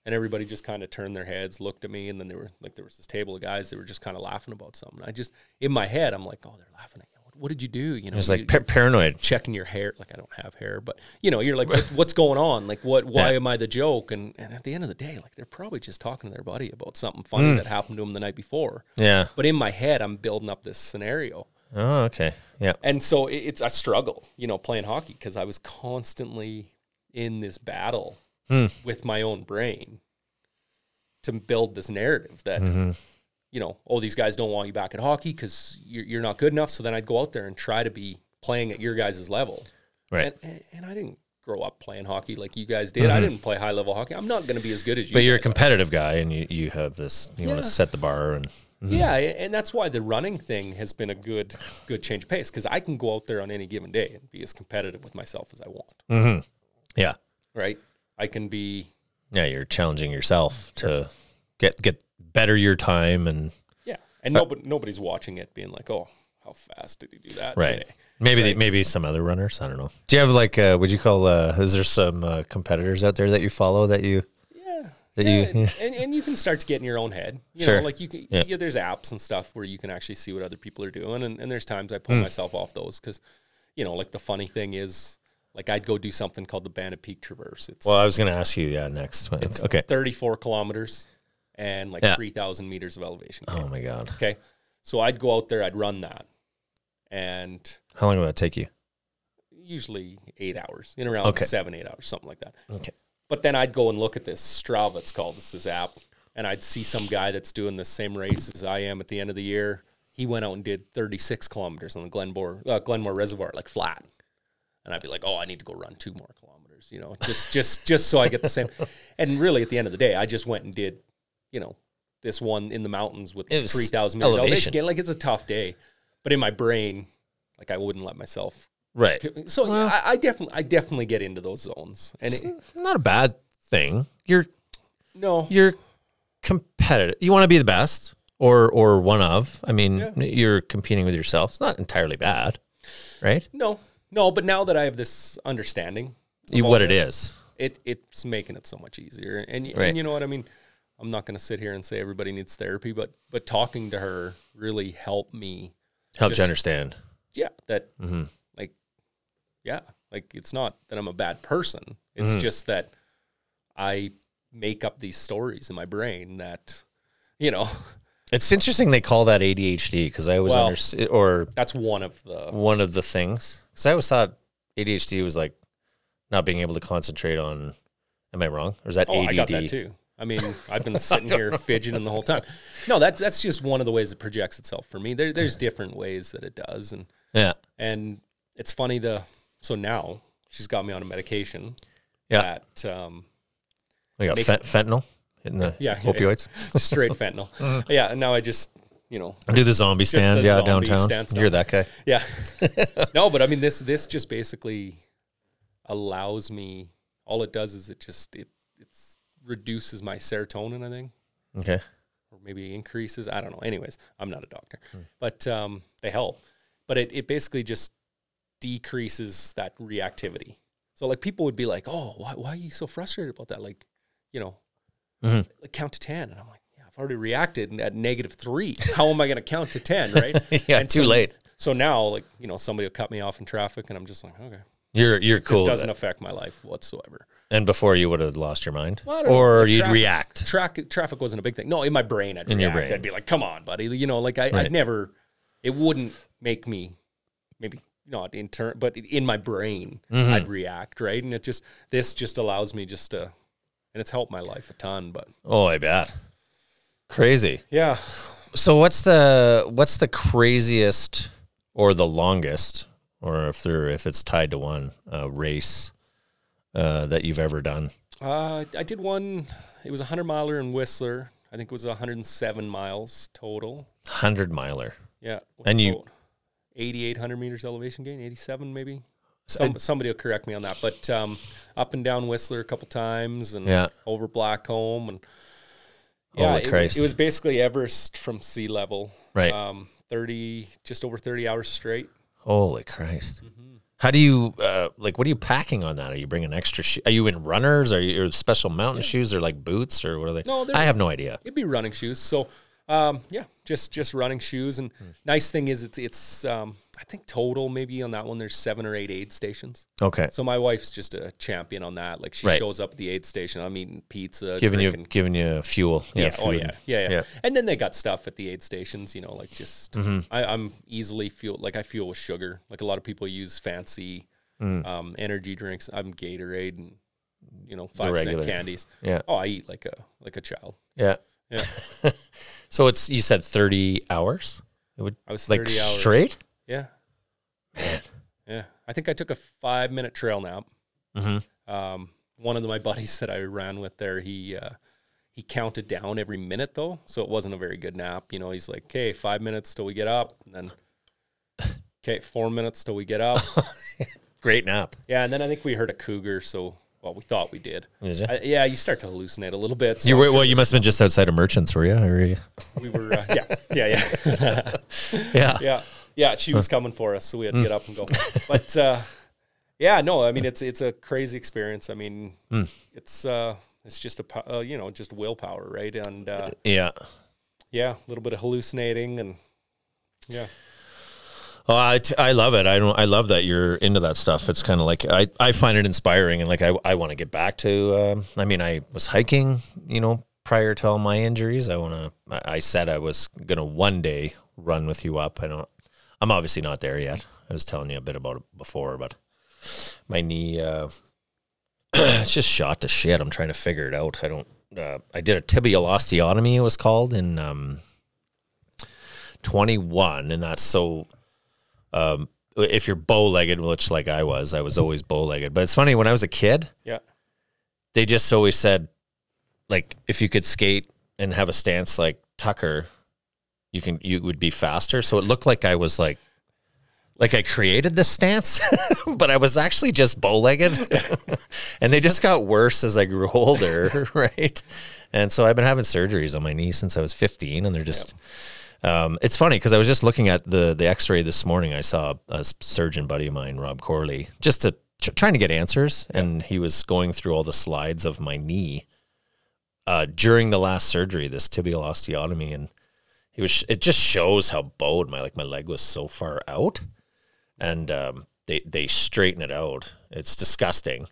and everybody just kind of turned their heads, looked at me, and then they were like, there was this table of guys that were just kind of laughing about something. I just in my head, I'm like, "Oh, they're laughing at you. What did you do?" You know, it's like paranoid, checking your hair. Like I don't have hair, but you know, you're like, what's going on? Like why am I the joke? And at the end of the day, like they're probably just talking to their buddy about something funny that happened to them the night before. Yeah. But in my head, I'm building up this scenario. Oh, okay. Yeah. And so it's a struggle, you know, playing hockey, because I was constantly in this battle with my own brain to build this narrative that, you know, oh, these guys don't want you back at hockey because you're not good enough. So then I'd go out there and try to be playing at your guys' level. Right. And I didn't grow up playing hockey like you guys did. I didn't play high-level hockey. I'm not going to be as good as you. But you're a competitive guy, and you have this, you want to set the bar. And yeah, and that's why the running thing has been a good change of pace, because I can go out there on any given day and be as competitive with myself as I want. Yeah. Right? I can be... Yeah, you're challenging yourself to get better your time. And yeah, and nobody's watching it being like, oh, how fast did he do that today? Maybe some other runners. I don't know. Do you have like, would you call, is there some competitors out there that you follow that you... And you can start to get in your own head. You know, like you can. Yeah, there's apps and stuff where you can actually see what other people are doing, and there's times I pull myself off those because, you know, like the funny thing is, like I'd go do something called the Bandit Peak Traverse. Well, I was going to ask you, next. It's 34 kilometers and like 3,000 meters of elevation. Oh my God. Okay, so I'd go out there, I'd run that, and how long would that take you? Usually 8 hours, in around 7-8 hours, something like that. Okay. But then I'd go and look at this Strava, it's called, it's this app, and I'd see some guy that's doing the same race as I am at the end of the year. He went out and did 36 kilometers on the Glenmore Reservoir, like flat. And I'd be like, oh, I need to go run 2 more kilometers, you know, just so I get the same. And really, at the end of the day, I just went and did, you know, this one in the mountains with 3,000 meters elevation. Like, it's a tough day. But in my brain, like, I wouldn't let myself. Right. So I definitely get into those zones, and it's not a bad thing. You're competitive. You want to be the best or one of. I mean, you're competing with yourself. It's not entirely bad, right? No. But now that I have this understanding, it's making it so much easier. And you know what I mean. I'm not going to sit here and say everybody needs therapy, but talking to her really helped me. Helped you understand. Yeah. That. Yeah, like it's not that I'm a bad person. It's just that I make up these stories in my brain that, you know. It's interesting they call that ADHD because I always understand, or that's one of the things. Because I always thought ADHD was like not being able to concentrate on. Am I wrong? Or is that ADD? I got that too. I mean, I've been sitting here fidgeting the whole time. No, that's just one of the ways it projects itself for me. There's different ways that it does, and it's funny So now she's got me on a medication. Yeah. That we got fentanyl hitting the opioids. Straight fentanyl. Yeah. And now I just, you know, do the zombie stand downtown. You're that guy. Yeah. No, but I mean this just basically allows me. All it does is it reduces my serotonin, I think. Okay. Or maybe increases. I don't know. Anyways, I'm not a doctor, but they help. But it basically just decreases that reactivity. So like people would be like, oh, why are you so frustrated about that? Like, you know, like count to 10. And I'm like, yeah, I've already reacted at -3. How am I going to count to 10? Right. Yeah. And too late. So now, like, you know, somebody will cut me off in traffic and I'm just like, okay, you're cool. This doesn't affect my life whatsoever. And before you would have lost your mind, or you'd react. Traffic wasn't a big thing. No, in my brain, I'd react. Your brain. I'd be like, come on, buddy. You know, like I'd never, it wouldn't make me maybe, not in turn, but in my brain, I'd react, right? And this just allows me just to, and it's helped my life a ton. But I bet. Crazy. Yeah. So what's the craziest or the longest, or if it's tied to one race that you've ever done? I did one. It was a 100-miler in Whistler. I think it was 107 miles total. 100-miler. Yeah. And you. 8,800 meters elevation gain, 87 maybe. Somebody will correct me on that. But up and down Whistler a couple times and over Blackcomb. And Yeah, Holy Christ. it was basically Everest from sea level. Right. 30, just over 30 hours straight. Holy Christ. How do you, what are you packing on that? Are you bringing extra are you in runners? Are you special mountain shoes or like boots or what are they? No, I have no idea. It'd be running shoes. So, just running shoes. And nice thing is it's I think total maybe on that one, there's 7 or 8 aid stations. Okay. So my wife's just a champion on that. Like she shows up at the aid station. I'm eating pizza, giving you fuel. Yeah. Food. Oh yeah. And then they got stuff at the aid stations, like just, I'm easily I fuel with sugar. Like a lot of people use fancy, energy drinks. I'm Gatorade and, 5-cent candies. Yeah. Oh, I eat like a child. Yeah. Yeah. So you said 30 hours? I was 30 hours. Straight? Yeah. Man. Yeah. I think I took a 5-minute trail nap. One of my buddies that I ran with there, he counted down every minute though. So it wasn't a very good nap. He's like, okay, 5 minutes till we get up. And then, okay, 4 minutes till we get up. Great nap. Yeah. And then I think we heard a cougar. So, well, we thought we did. Is it? Yeah. You start to hallucinate a little bit. So you must have been just outside of Merchants, were you? We were, yeah. Yeah. Yeah, she was coming for us, so we had to get up and go. But no, I mean it's a crazy experience. I mean, it's just just willpower, right? And a little bit of hallucinating, and yeah. Oh, I love it. I love that you're into that stuff. It's kind of like I find it inspiring, and like I want to get back to. I was hiking, prior to all my injuries. I said I was gonna one day run with you up. I'm obviously not there yet. I was telling you a bit about it before, but my knee, it's just shot to shit. I'm trying to figure it out. I did a tibial osteotomy, it was called, in 21. And that's so, if you're bow-legged, which like I was always bow-legged. But it's funny, when I was a kid, they just always said, like, if you could skate and have a stance like Tucker, you would be faster. So it looked like I was like I created this stance, but I was actually just bow-legged. And they just got worse as I grew older, right? And so I've been having surgeries on my knee since I was 15, and they're just it's funny because I was just looking at the x-ray this morning. I saw a surgeon buddy of mine, Rob Corley, just trying to get answers, and he was going through all the slides of my knee during the last surgery, this tibial osteotomy, and it just shows how bowed my leg was so far out, and they straighten it out. It's disgusting.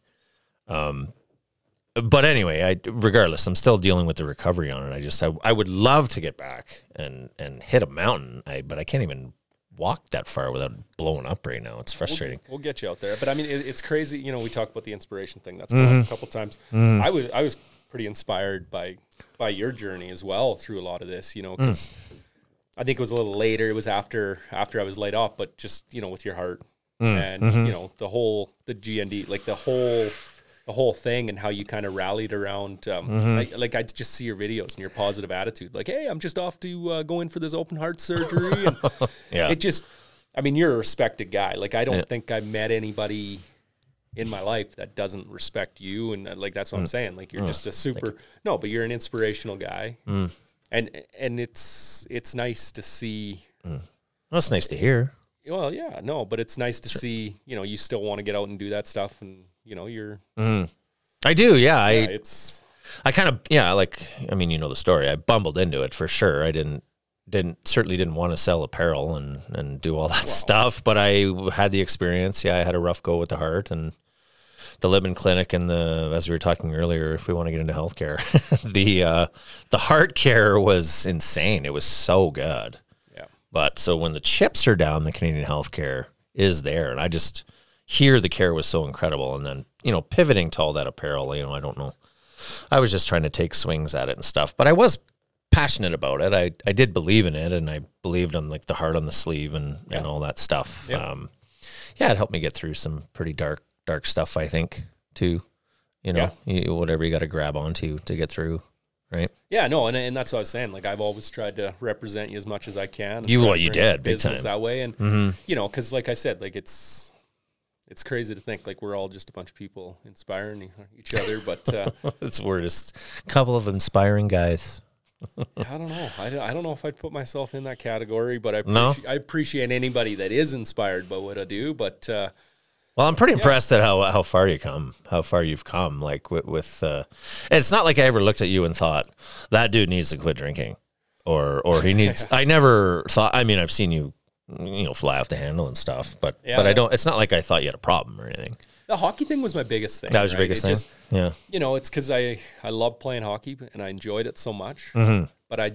But anyway, regardless, I'm still dealing with the recovery on it. I would love to get back and hit a mountain, but I can't even walk that far without blowing up right now. It's frustrating. We'll get you out there. But I mean, it's crazy. We talked about the inspiration thing. That's come up a couple times. I was pretty inspired by your journey as well through a lot of this, because I think it was a little later. It was after I was laid off, but just, with your heart and, the GND, like the whole thing, and how you kind of rallied around, like I just see your videos and your positive attitude. Like, hey, I'm just off to go in for this open heart surgery. And it just, I mean, you're a respected guy. Like, I don't think I've met anybody in my life that doesn't respect you. And like, that's what I'm saying. Like, you're just a super, but you're an inspirational guy. And it's nice to see. Well, it's nice to hear. Well, yeah, no, but it's nice to see, you still want to get out and do that stuff. And, you're. I do. Yeah. I kind of, I mean, the story. I bumbled into it for sure. I certainly didn't want to sell apparel and do all that stuff, but I had the experience. Yeah. I had a rough go with the heart and the Libman Clinic, and as we were talking earlier, if we want to get into healthcare, the heart care was insane. It was so good. Yeah. But so when the chips are down, the Canadian healthcare is there, and I just hear the care was so incredible. And then, pivoting to all that apparel, I don't know. I was just trying to take swings at it and stuff, but I was passionate about it. I did believe in it, and I believed in like the heart on the sleeve and all that stuff. Yeah. It helped me get through some pretty dark stuff, I think, too. Whatever you got to grab onto to get through, right? Yeah, no, and that's what I was saying. Like, I've always tried to represent you as much as I can. You did, big time. That way, and because like I said, like it's crazy to think like we're all just a bunch of people inspiring each other, but we're just a couple of inspiring guys. I don't know. I don't know if I'd put myself in that category, but I appreciate anybody that is inspired by what I do. But well, I'm pretty impressed at how far you've come. Like with and it's not like I ever looked at you and thought that dude needs to quit drinking, or he needs. I never thought. I mean, I've seen you, fly off the handle and stuff, but I don't. It's not like I thought you had a problem or anything. The hockey thing was my biggest thing. That was your biggest thing? Yeah. It's because I love playing hockey and I enjoyed it so much. But like I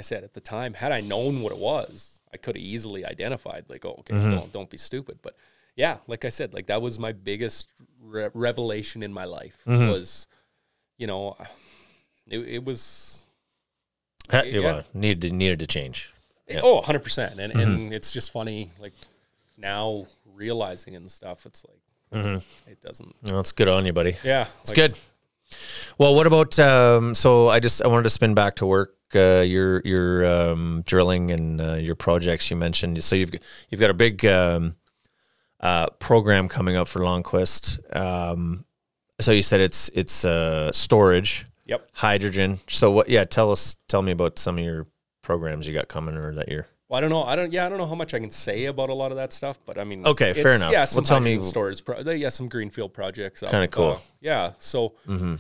said, at the time, had I known what it was, I could have easily identified, like, oh, okay, don't be stupid. But yeah, like I said, like that was my biggest revelation in my life was, it was. Needed to change. Yeah. Oh, 100%. And it's just funny, like now realizing and stuff, it's like it doesn't. Well, it's good on you, buddy. Yeah, it's good. Well, what about? So I wanted to spin back to work. Your drilling and your projects you mentioned. So you've got a big program coming up for Longquist. So you said it's storage. Yep. Hydrogen. So what? Yeah. Tell me about some of your programs you got coming or that year. Well, I don't know. I don't know how much I can say about a lot of that stuff, but I mean, okay, fair enough. Yeah, some storage. Some greenfield projects. Kind of cool. Yeah. So,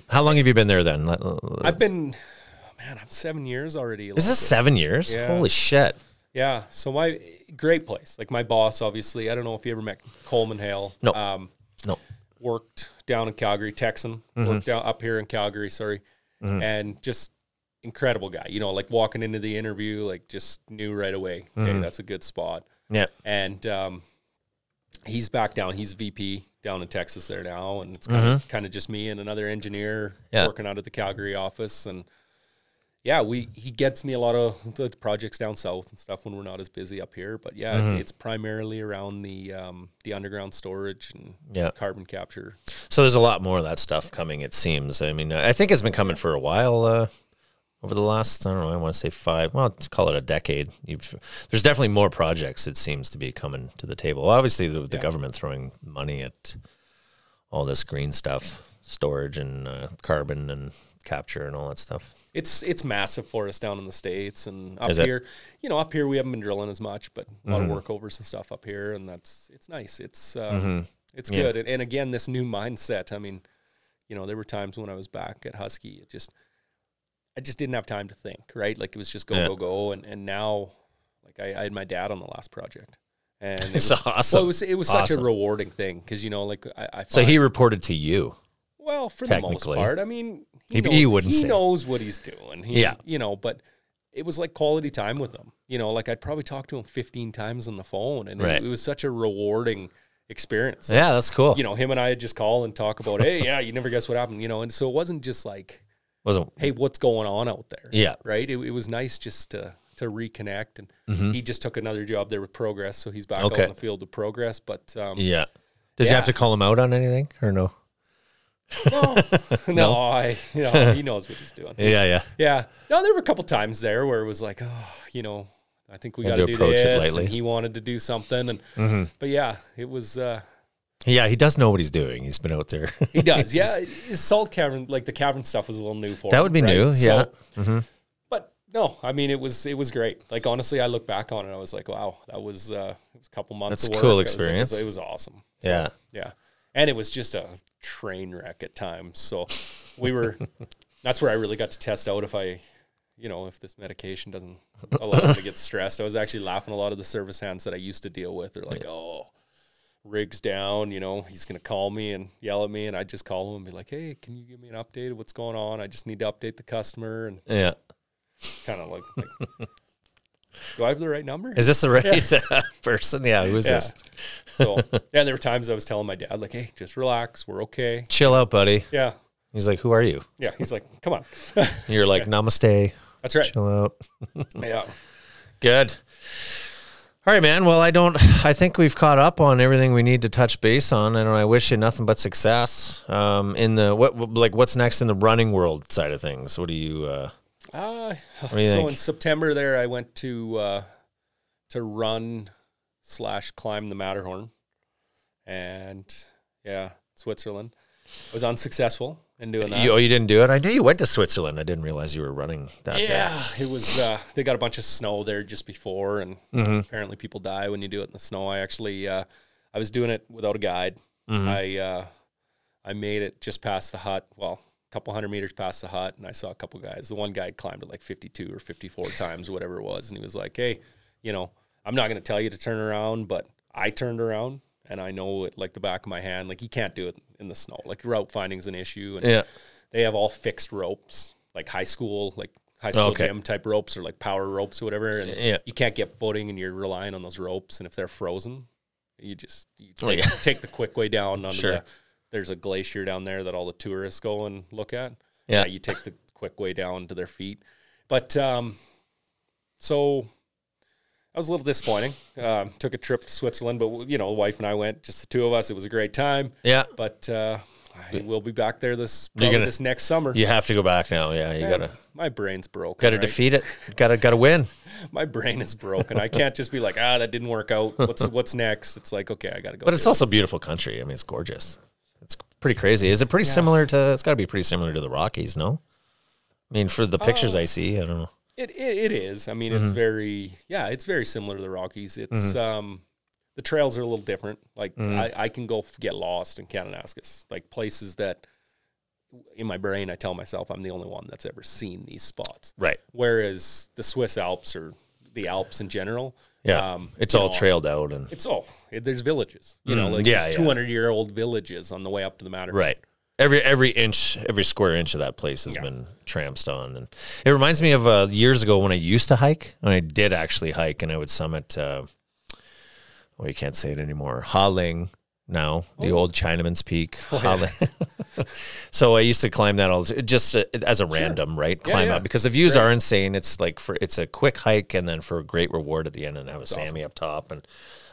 how long have you been there then? I've been, I'm 7 years already. Is this 7 years? Yeah. Holy shit. Yeah. So great place. Like my boss, obviously. I don't know if you ever met Coleman Hale. No. No. Worked down in Calgary, Texan. Worked down up here in Calgary. Sorry, and just. Incredible guy, like walking into the interview, like just knew right away, okay, that's a good spot. Yeah. And he's back down. He's VP down in Texas there now, and it's kind of just me and another engineer working out of the Calgary office. And yeah, he gets me a lot of the projects down south and stuff when we're not as busy up here. But yeah, it's primarily around the underground storage and carbon capture. So there's a lot more of that stuff coming, it seems. I mean, I think it's been coming for a while. Over the last, I don't know, I want to say 5, well, let's call it a decade. There's definitely more projects, it seems, to be coming to the table. Obviously, the government throwing money at all this green stuff, storage and carbon and capture and all that stuff. It's massive for us down in the States, and up here, up here we haven't been drilling as much, but a lot of workovers and stuff up here, and it's nice. It's good. And again, this new mindset. I mean, there were times when I was back at Husky, I just didn't have time to think, right? Like it was just go. And now, like I had my dad on the last project. And it's awesome. Well, it was such a rewarding thing because, like I so he reported to you. Well, for the most part. I mean, he knows what he's doing. But it was like quality time with him. Like I'd probably talk to him 15 times on the phone. And it was such a rewarding experience. Yeah, that's cool. Him and I would just call and talk about, hey, yeah, you never guess what happened, and so it wasn't just like, hey, what's going on out there? Yeah. Right? It was nice just to reconnect. And he just took another job there with Progress, so he's back out in the field with Progress. But Did you have to call him out on anything or no? No, he knows what he's doing. Yeah. No, there were a couple times there where it was like, I think we got to do this. And he wanted to do something. And but yeah, it was yeah, he does know what he's doing. He's been out there. He does. Yeah, his salt cavern, like the cavern stuff, was a little new for him. That would be new. Yeah. So, but no, I mean it was great. Like honestly, I look back on it, I was like, wow, that was it was a couple months. That's of a cool work. experience. It was awesome. So, yeah. Yeah, and it was just a train wreck at times. So we were. That's where I really got to test out if if this medication doesn't allow me to get stressed. I was actually laughing. A lot of the service hands that I used to deal with, they're like, oh. Rig's down, he's going to call me and yell at me, and I just call him and be like, hey, can you give me an update of what's going on? I just need to update the customer. And kind of like do I have the right number? Is this the right person? Yeah, who is this? So, there were times I was telling my dad, like, hey, just relax. We're okay. Chill out, buddy. Yeah. He's like, who are you? Yeah, he's like, come on. You're like, namaste. That's right. Chill out. Yeah. Good. All right, man. Well, I think we've caught up on everything we need to touch base on, and I wish you nothing but success. What's next in the running world side of things? What do you think? In September there, I went to run / climb the Matterhorn, and Switzerland. I was unsuccessful. and doing that. You didn't do it? I knew you went to Switzerland. I didn't realize you were running that day. Yeah, it was. They got a bunch of snow there just before, and apparently people die when you do it in the snow. I actually, I was doing it without a guide. I made it just past the hut. Well, a couple 100 meters past the hut, and I saw a couple guys. The one guy climbed it like 52 or 54 times, whatever it was, and he was like, "Hey, I'm not going to tell you to turn around, but I turned around, and I know it like the back of my hand. Like, you can't do it in the snow. Like, route finding's an issue, and they have all fixed ropes, like high school gym type ropes or like power ropes or whatever, and you can't get footing, and you're relying on those ropes, and if they're frozen, you take the quick way down onto there's a glacier down there that all the tourists go and look at. Yeah, you take the quick way down to their feet. But so that was a little disappointing. Took a trip to Switzerland, but the wife and I went, just the two of us. It was a great time. Yeah, but we'll be back there this next summer. You have to go back now. Yeah, you gotta. My brain's broken. Gotta defeat it. Gotta win. My brain is broken. I can't just be like, that didn't work out. What's next? It's like, okay, I gotta go. But it's also a beautiful country. I mean, it's gorgeous. It's pretty crazy. Is it pretty similar to? It's got to be pretty similar to the Rockies, no? I mean, for the pictures I see, I don't know. It is. I mean, it's very similar to the Rockies. It's the trails are a little different. Like I can go get lost in Kananaskis, like places that in my brain I tell myself I'm the only one that's ever seen these spots. Right. Whereas the Swiss Alps or the Alps in general. Yeah, it's all trailed out, and there's villages, there's 200-year-old villages on the way up to the Matterhorn. Right. Every square inch of that place has been tramped on, and it reminds me of years ago when I used to hike, when I did actually hike, and I would summit. You can't say it anymore. Ha Ling. Now, the old Chinaman's Peak. So I used to climb that just as a random, right? Climb up because the views are insane. It's like it's a quick hike and then for a great reward at the end and have a Sammy up top. And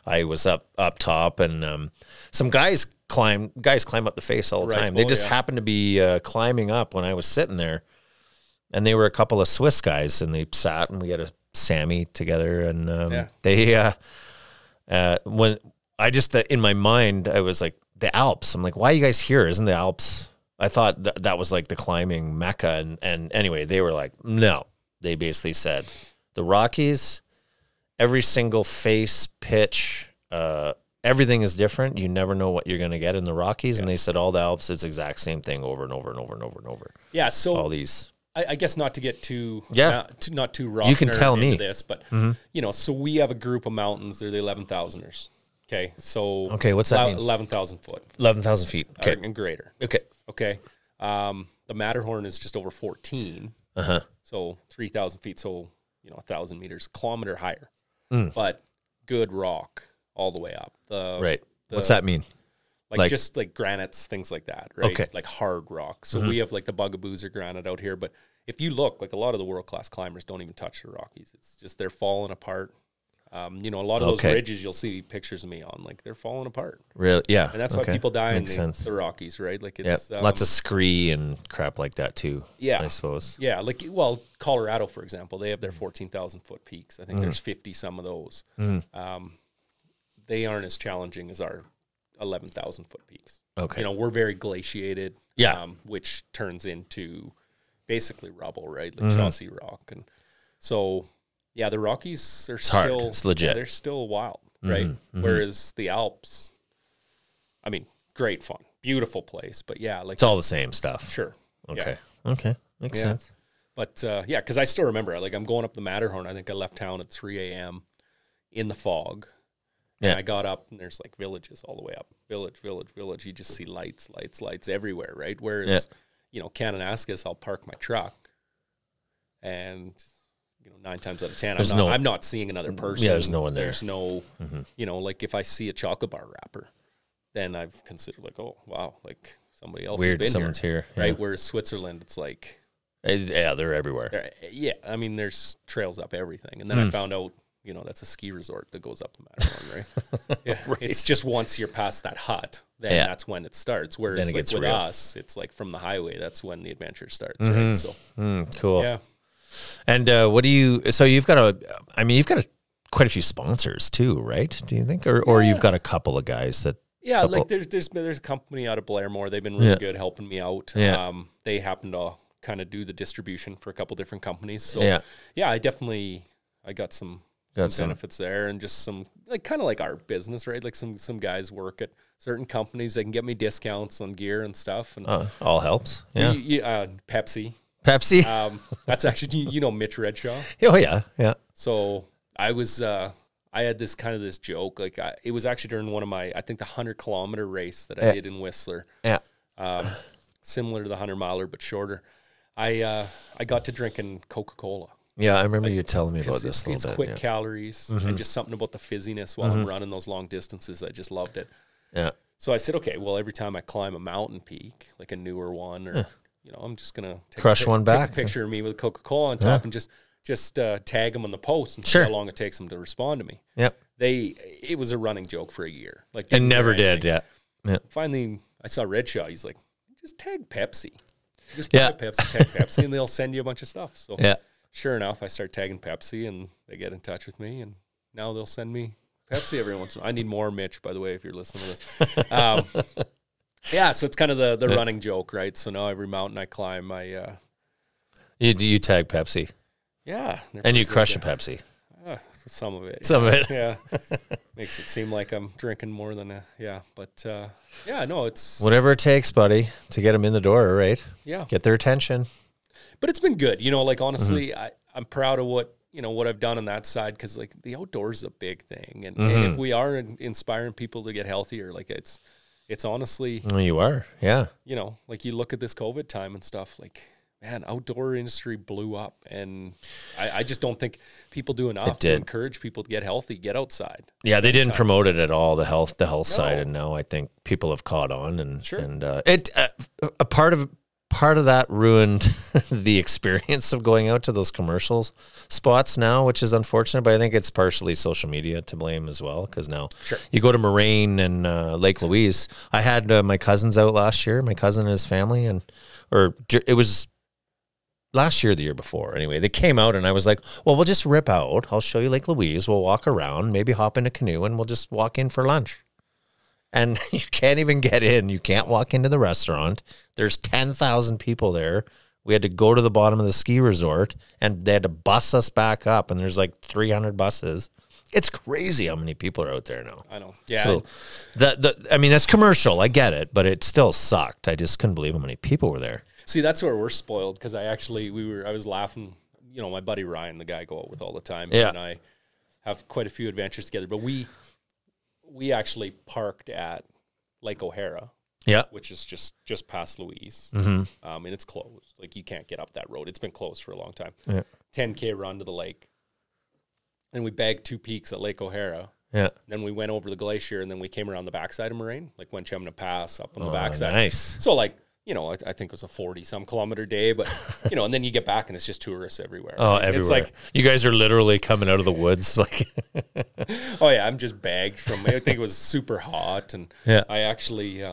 I was up top and some guys climb up the face all the time. They just happened to be climbing up when I was sitting there. And they were a couple of Swiss guys and they sat and we had a Sammy together and when I just, in my mind, I was like, the Alps. I'm like, why are you guys here? Isn't the Alps? I thought that was like the climbing mecca. And anyway, they were like, no. They basically said, the Rockies, every single face, pitch, everything is different. You never know what you're going to get in the Rockies. And they said, all the Alps, it's the exact same thing over and over and over and over and over. Yeah, so all these. I guess not to get too not too rock. You can tell me this, but so we have a group of mountains. They're the 11,000ers. Okay, so what's that mean? 11,000 foot. 11,000 feet. Okay, and greater. Okay. The Matterhorn is just over 14. So 3,000 feet. So 1,000 meters, kilometer higher. But good rock all the way up. What's that mean? Like just like granites, things like that, right? Okay. Like hard rock. So we have like the Bugaboos or granite out here. But if you look, like a lot of the world-class climbers don't even touch the Rockies. It's just they're falling apart. A lot of those ridges you'll see pictures of me on, like they're falling apart. Really? Yeah. And that's why people die in the Rockies, right? Like it's lots of scree and crap like that too. Yeah, I suppose. Yeah, Colorado, for example, they have their 14,000 foot peaks. I think there's 50 some of those. They aren't as challenging as our 11,000 foot peaks. Okay. We're very glaciated. Yeah. Which turns into basically rubble, right? Like Chauncey rock, and so. Yeah, the Rockies are still legit. Yeah, they're still wild, right? Whereas the Alps, I mean, great fun, beautiful place, but it's all the same stuff. Sure. Okay. Okay. Makes sense. But because I still remember, like I'm going up the Matterhorn. I think I left town at 3 a.m. in the fog. And I got up and there's like villages all the way up. Village. You just see lights everywhere, right? Whereas, Kananaskis, I'll park my truck and 9 times out of 10, I'm not seeing another person. Yeah, there's no one there. There's no, like if I see a chocolate bar wrapper, then I've considered like, oh, wow, like somebody else has been someone's here. Right? Yeah. Whereas Switzerland, it's like. Yeah, they're everywhere. I mean, there's trails up everything. And then I found out, that's a ski resort that goes up the Matterhorn, right? Right. It's just once you're past that hut, then that's when it starts. Whereas then with us, it's like from the highway, that's when the adventure starts, right? So, cool. Yeah. And what do you? So you've got quite a few sponsors too, right? Do you think, or you've got a couple of guys that Yeah, couple? like there's a company out of Blairmore. They've been really good helping me out. Yeah. They happen to kind of do the distribution for a couple different companies. So Yeah. I got some benefits there, and just some like kind of like our business, right? Like some guys work at certain companies. They can get me discounts on gear and stuff. And all helps. Yeah. Pepsi. That's actually Mitch Redshaw. Oh yeah, yeah. So I had this joke, like it was actually during one of I think the 100-kilometer race that I did in Whistler. Yeah. Similar to the 100-miler, but shorter. I got to drinking Coca-Cola. Yeah, I remember you telling me about this a little bit. It's quick calories and just something about the fizziness while I'm running those long distances. I just loved it. Yeah. So I said, okay, well, every time I climb a mountain peak, like a newer one, or I'm just gonna take a picture of me with Coca-Cola on top and just tag them on the post and see how long it takes them to respond to me. Yep. It was a running joke for a year. Like and never did. Yeah. Finally, I saw Redshaw. He's like, just tag Pepsi. Just tag Pepsi, and they'll send you a bunch of stuff. So sure enough, I start tagging Pepsi, and they get in touch with me, and now they'll send me Pepsi every once in a while. I need more, Mitch, by the way, if you're listening to this. So it's kind of the running joke, right? So now every mountain I climb, you tag Pepsi. Yeah. And you crush a Pepsi. Some of it. Some of it. Yeah. Makes it seem like I'm drinking more than But, it's... Whatever it takes, buddy, to get them in the door, right? Yeah. Get their attention. But it's been good. Like, honestly, I'm proud of what I've done on that side, because, like, the outdoors is a big thing. And if we are inspiring people to get healthier, like, it's honestly... Well, you are, yeah. Like, you look at this COVID time and stuff, like... Man, outdoor industry blew up, and I just don't think people do enough to encourage people to get healthy, get outside. Yeah, they didn't promote it at all, the health side, and now I think people have caught on, and a part of that ruined the experience of going out to those commercial spots now, which is unfortunate. But I think it's partially social media to blame as well, because now you go to Moraine and Lake Louise. I had my cousins out last year, my cousin and his family, it was last year or the year before. Anyway, they came out and I was like, well, we'll just rip out. I'll show you Lake Louise. We'll walk around, maybe hop in a canoe, and we'll just walk in for lunch. And you can't even get in. You can't walk into the restaurant. There's 10,000 people there. We had to go to the bottom of the ski resort, and they had to bus us back up, and there's like 300 buses. It's crazy how many people are out there now. I know. Yeah. So that's commercial. I get it, but it still sucked. I just couldn't believe how many people were there. See, that's where we're spoiled, because I was laughing, my buddy Ryan, the guy I go out with all the time, and I have quite a few adventures together, but we actually parked at Lake O'Hara, which is just past Louise, and it's closed. Like, you can't get up that road. It's been closed for a long time. 10K run to the lake. And we bagged 2 peaks at Lake O'Hara. Yeah. Then we went over the glacier, and then we came around the backside of Moraine, like went Chemna Pass up on the backside. Nice. So, like, I think it was a 40-some kilometer day, but, and then you get back and it's just tourists everywhere. Oh, everywhere. It's like, you guys are literally coming out of the woods. Like, oh, yeah, I'm just bagged from, I think it was super hot. And I actually,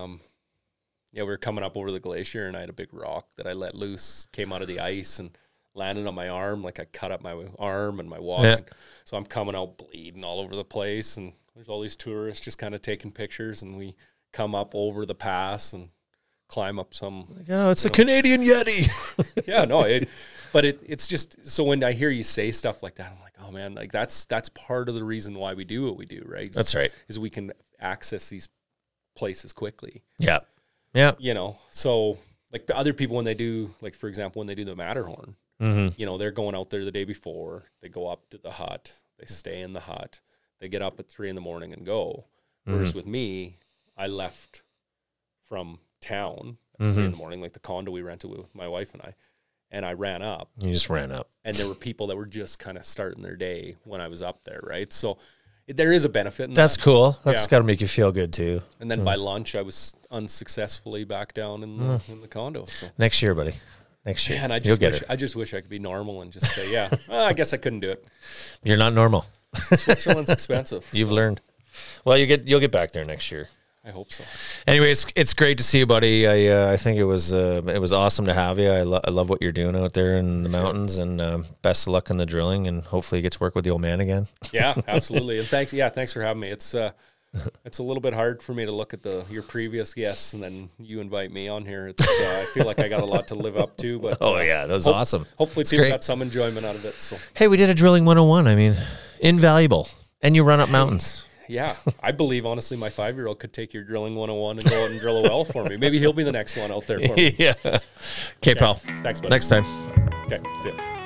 we were coming up over the glacier, and I had a big rock that I let loose, came out of the ice and landed on my arm. Like, I cut up my arm and my watch. Yeah. So I'm coming out bleeding all over the place, and there's all these tourists just kind of taking pictures, and we come up over the pass and climb up some. It's a Canadian Yeti. Yeah, no, it's just, so when I hear you say stuff like that, I'm like, oh man, like that's part of the reason why we do what we do, right? That's right. Is we can access these places quickly. Yeah. Yeah. So like the other people, when they do, like, for example, when they do the Matterhorn, they're going out there the day before, they go up to the hut, they stay in the hut, they get up at 3 a.m. and go. Whereas with me, I left from town at 3 a.m, like the condo we rented with my wife and I ran up. You just ran up. And there were people that were just kind of starting their day when I was up there, right? So there is a benefit in That's cool. That's got to make you feel good too. And then by lunch, I was unsuccessfly back down in the condo. So. Next year, buddy. Next year. And I just wish I could be normal and just say, I guess I couldn't do it. You're not normal. Switzerland's expensive. You've learned. Well, you'll get back there next year. I hope so. Anyway, it's great to see you, buddy. I think it was awesome to have you. I love what you're doing out there in the mountains, and best of luck in the drilling, and hopefully you get to work with the old man again. Yeah, absolutely. And thanks for having me. It's it's a little bit hard for me to look at your previous guests and then you invite me on here. It's, I feel like I got a lot to live up to. But that was awesome. Hopefully people got some enjoyment out of it. So hey, we did a drilling 101. I mean, invaluable. And you run up mountains. Yeah, I believe, honestly, my 5-year-old could take your drilling 101 and go out and drill a well for me. Maybe he'll be the next one out there for me. Yeah. Okay, pal. Thanks, buddy. Next time. Okay, see ya.